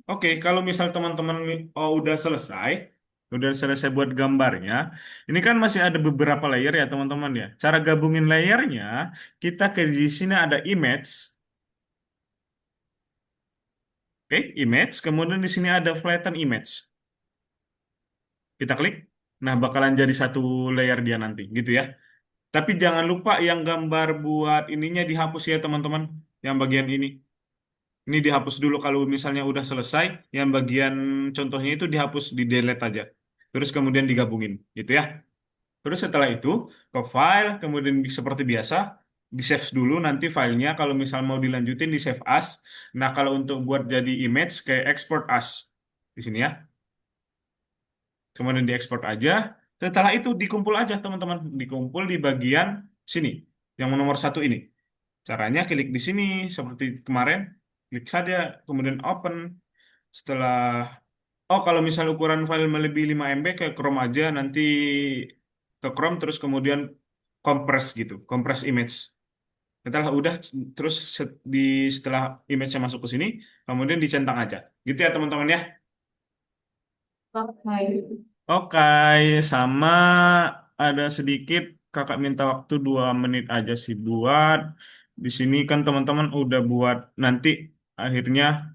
Oke, kalau misal teman-teman udah selesai buat gambarnya. Ini kan masih ada beberapa layer ya teman-teman ya. Cara gabungin layernya, kita ke di sini ada image, oke, image. Kemudian di sini ada flatten image. Kita klik, nah bakalan jadi satu layer dia nanti, gitu ya. Tapi jangan lupa yang gambar buat ininya dihapus ya teman-teman, yang bagian ini. Ini dihapus dulu kalau misalnya udah selesai, yang bagian contohnya itu dihapus, di delete aja. Terus kemudian digabungin, gitu ya. Terus setelah itu ke file, kemudian seperti biasa di save dulu nanti filenya. Kalau misal mau dilanjutin di save as. Nah kalau untuk buat jadi image kayak export as di sini ya. Kemudian diekspor aja. Setelah itu dikumpul aja teman-teman, dikumpul di bagian sini, yang nomor satu ini. Caranya klik di sini seperti kemarin, klik saja, kemudian open. Setelah kalau misal ukuran file melebihi 5 MB ke Chrome aja, nanti ke Chrome terus kemudian compress gitu, compress image. Setelah udah terus setelah image-nya masuk ke sini, kemudian dicentang aja. Gitu ya teman-teman ya. Oke. Oke, sama ada sedikit kakak minta waktu 2 menit aja sih buat di sini kan teman-teman udah buat nanti akhirnya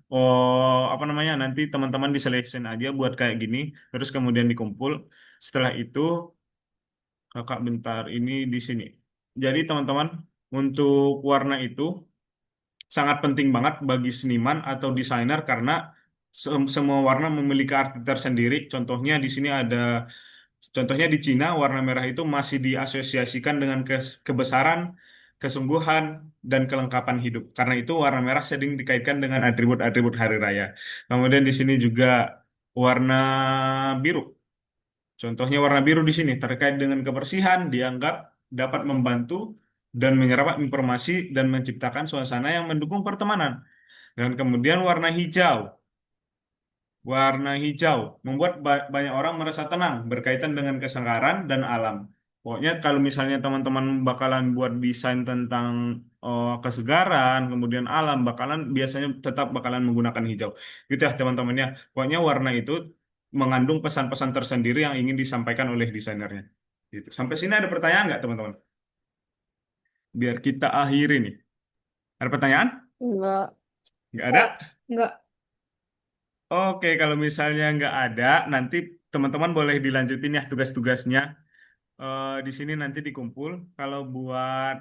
apa namanya nanti teman-teman di selection aja buat kayak gini terus kemudian dikumpul. Setelah itu kakak bentar ini di sini. Jadi teman-teman untuk warna itu sangat penting banget bagi seniman atau desainer karena semua warna memiliki arti tersendiri. Contohnya di Cina warna merah itu masih diasosiasikan dengan kebesaran, kesungguhan, dan kelengkapan hidup. Karena itu warna merah sering dikaitkan dengan atribut-atribut hari raya. Kemudian di sini juga warna biru. Contohnya warna biru di sini terkait dengan kebersihan dianggap dapat membantu dan menyerap informasi dan menciptakan suasana yang mendukung pertemanan. Dan kemudian warna hijau. Warna hijau membuat banyak orang merasa tenang berkaitan dengan kesegaran dan alam. Pokoknya kalau misalnya teman-teman bakalan buat desain tentang kesegaran, kemudian alam, bakalan biasanya tetap bakalan menggunakan hijau. Gitu ya teman-teman ya. Pokoknya warna itu mengandung pesan-pesan tersendiri yang ingin disampaikan oleh desainernya. Gitu. Sampai sini ada pertanyaan nggak teman-teman? Biar kita akhiri nih. Ada pertanyaan? Enggak. Nggak ada? Enggak. Oke, kalau misalnya nggak ada, nanti teman-teman boleh dilanjutin ya tugas-tugasnya. Di sini nanti dikumpul. Kalau buat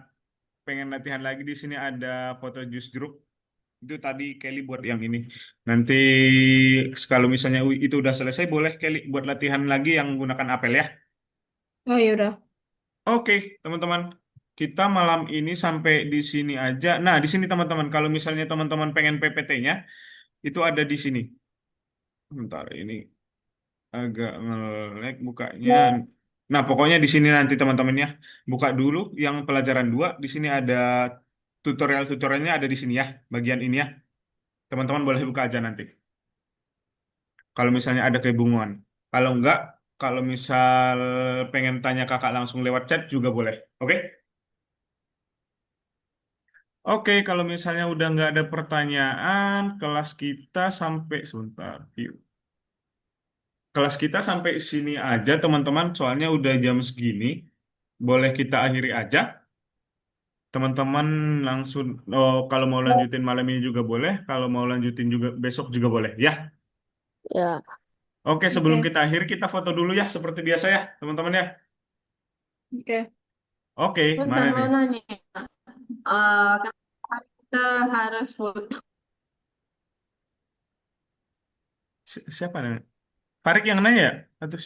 pengen latihan lagi di sini ada foto jus jeruk. Itu tadi Kelly buat yang ini. Nanti kalau misalnya itu udah selesai, boleh Kelly buat latihan lagi yang menggunakan apel ya. Oh ya udah. Oke, teman-teman. Kita malam ini sampai di sini aja. Nah, di sini teman-teman, kalau misalnya teman-teman pengen PPT-nya, itu ada di sini. Bentar, ini agak nge-lag bukanya. Nah, pokoknya di sini nanti teman-teman ya. Buka dulu yang pelajaran 2. Di sini ada tutorial-tutorialnya ada di sini ya, bagian ini ya. Teman-teman boleh buka aja nanti. Kalau misalnya ada kebingungan. Kalau enggak, kalau misal pengen tanya kakak langsung lewat chat juga boleh. Oke? Oke, kalau misalnya udah nggak ada pertanyaan, kelas kita sampai sebentar. Yuk. Kelas kita sampai sini aja, teman-teman. Soalnya udah jam segini. Boleh kita akhiri aja. Teman-teman langsung, oh, kalau mau lanjutin malam ini juga boleh. Kalau mau lanjutin juga besok juga boleh. Ya. Ya, Oke, sebelum Oke. kita akhiri, kita foto dulu ya, seperti biasa ya, teman-teman ya. Oke. Oke, Bentar mana nih? mau nanya. Kenapa kita harus foto? Siapa nih? Farik yang nanya ya? Atau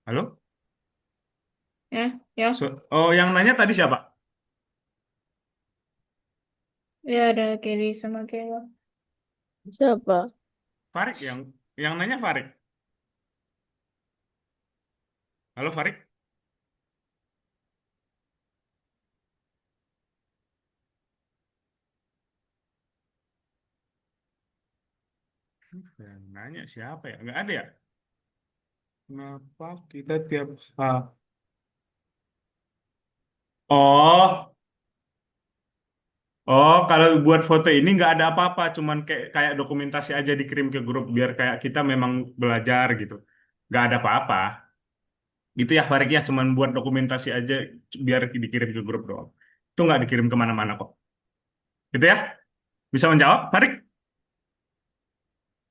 halo? Ya, ya. Oh, yang nanya tadi siapa? Ya ada Kelly sama Kayla. siapa? Farik yang nanya Farik. Halo Farik. Yang nanya siapa ya? Nggak ada ya? Kenapa kita tiap Oh, oh, kalau buat foto ini nggak ada apa-apa, cuman kayak dokumentasi aja dikirim ke grup biar kayak kita memang belajar gitu. Nggak ada apa-apa. Gitu ya Farik ya, cuman buat dokumentasi aja biar dikirim ke grup doang. Itu nggak dikirim kemana-mana kok. Gitu ya? Bisa menjawab, Farik?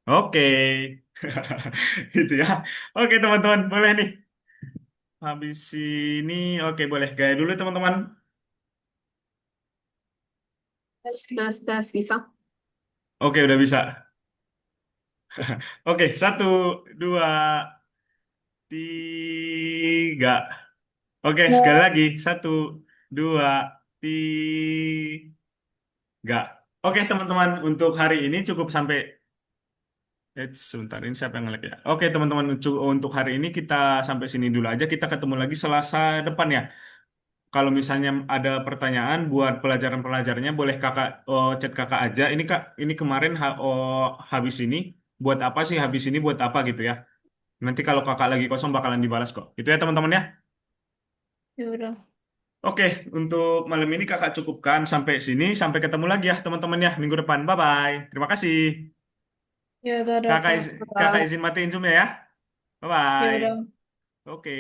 Oke. Gitu ya. Oke teman-teman, boleh nih. Habis ini, oke boleh. Gaya dulu teman-teman. Tes, bisa. Oke, udah bisa. Oke, satu, dua, tiga. Oke, sekali lagi. Satu, dua, tiga. Oke, teman-teman. Untuk hari ini cukup sampai. Sebentar, ini siapa yang nge-lag ya? Oke, teman-teman. Untuk hari ini kita sampai sini dulu aja. Kita ketemu lagi Selasa depan ya. Kalau misalnya ada pertanyaan buat pelajaran-pelajarannya, boleh kakak chat kakak aja. Ini kak, ini kemarin habis ini buat apa sih? Habis ini buat apa gitu ya? Nanti kalau kakak lagi kosong bakalan dibalas kok. Itu ya teman-teman ya. Ya udah. Oke, untuk malam ini kakak cukupkan sampai sini. Sampai ketemu lagi ya teman-teman ya minggu depan. Bye bye. Terima kasih. Ya udah, Kakak Kak. kakak izin matiin Zoom ya. Bye Ya bye. udah. Oke.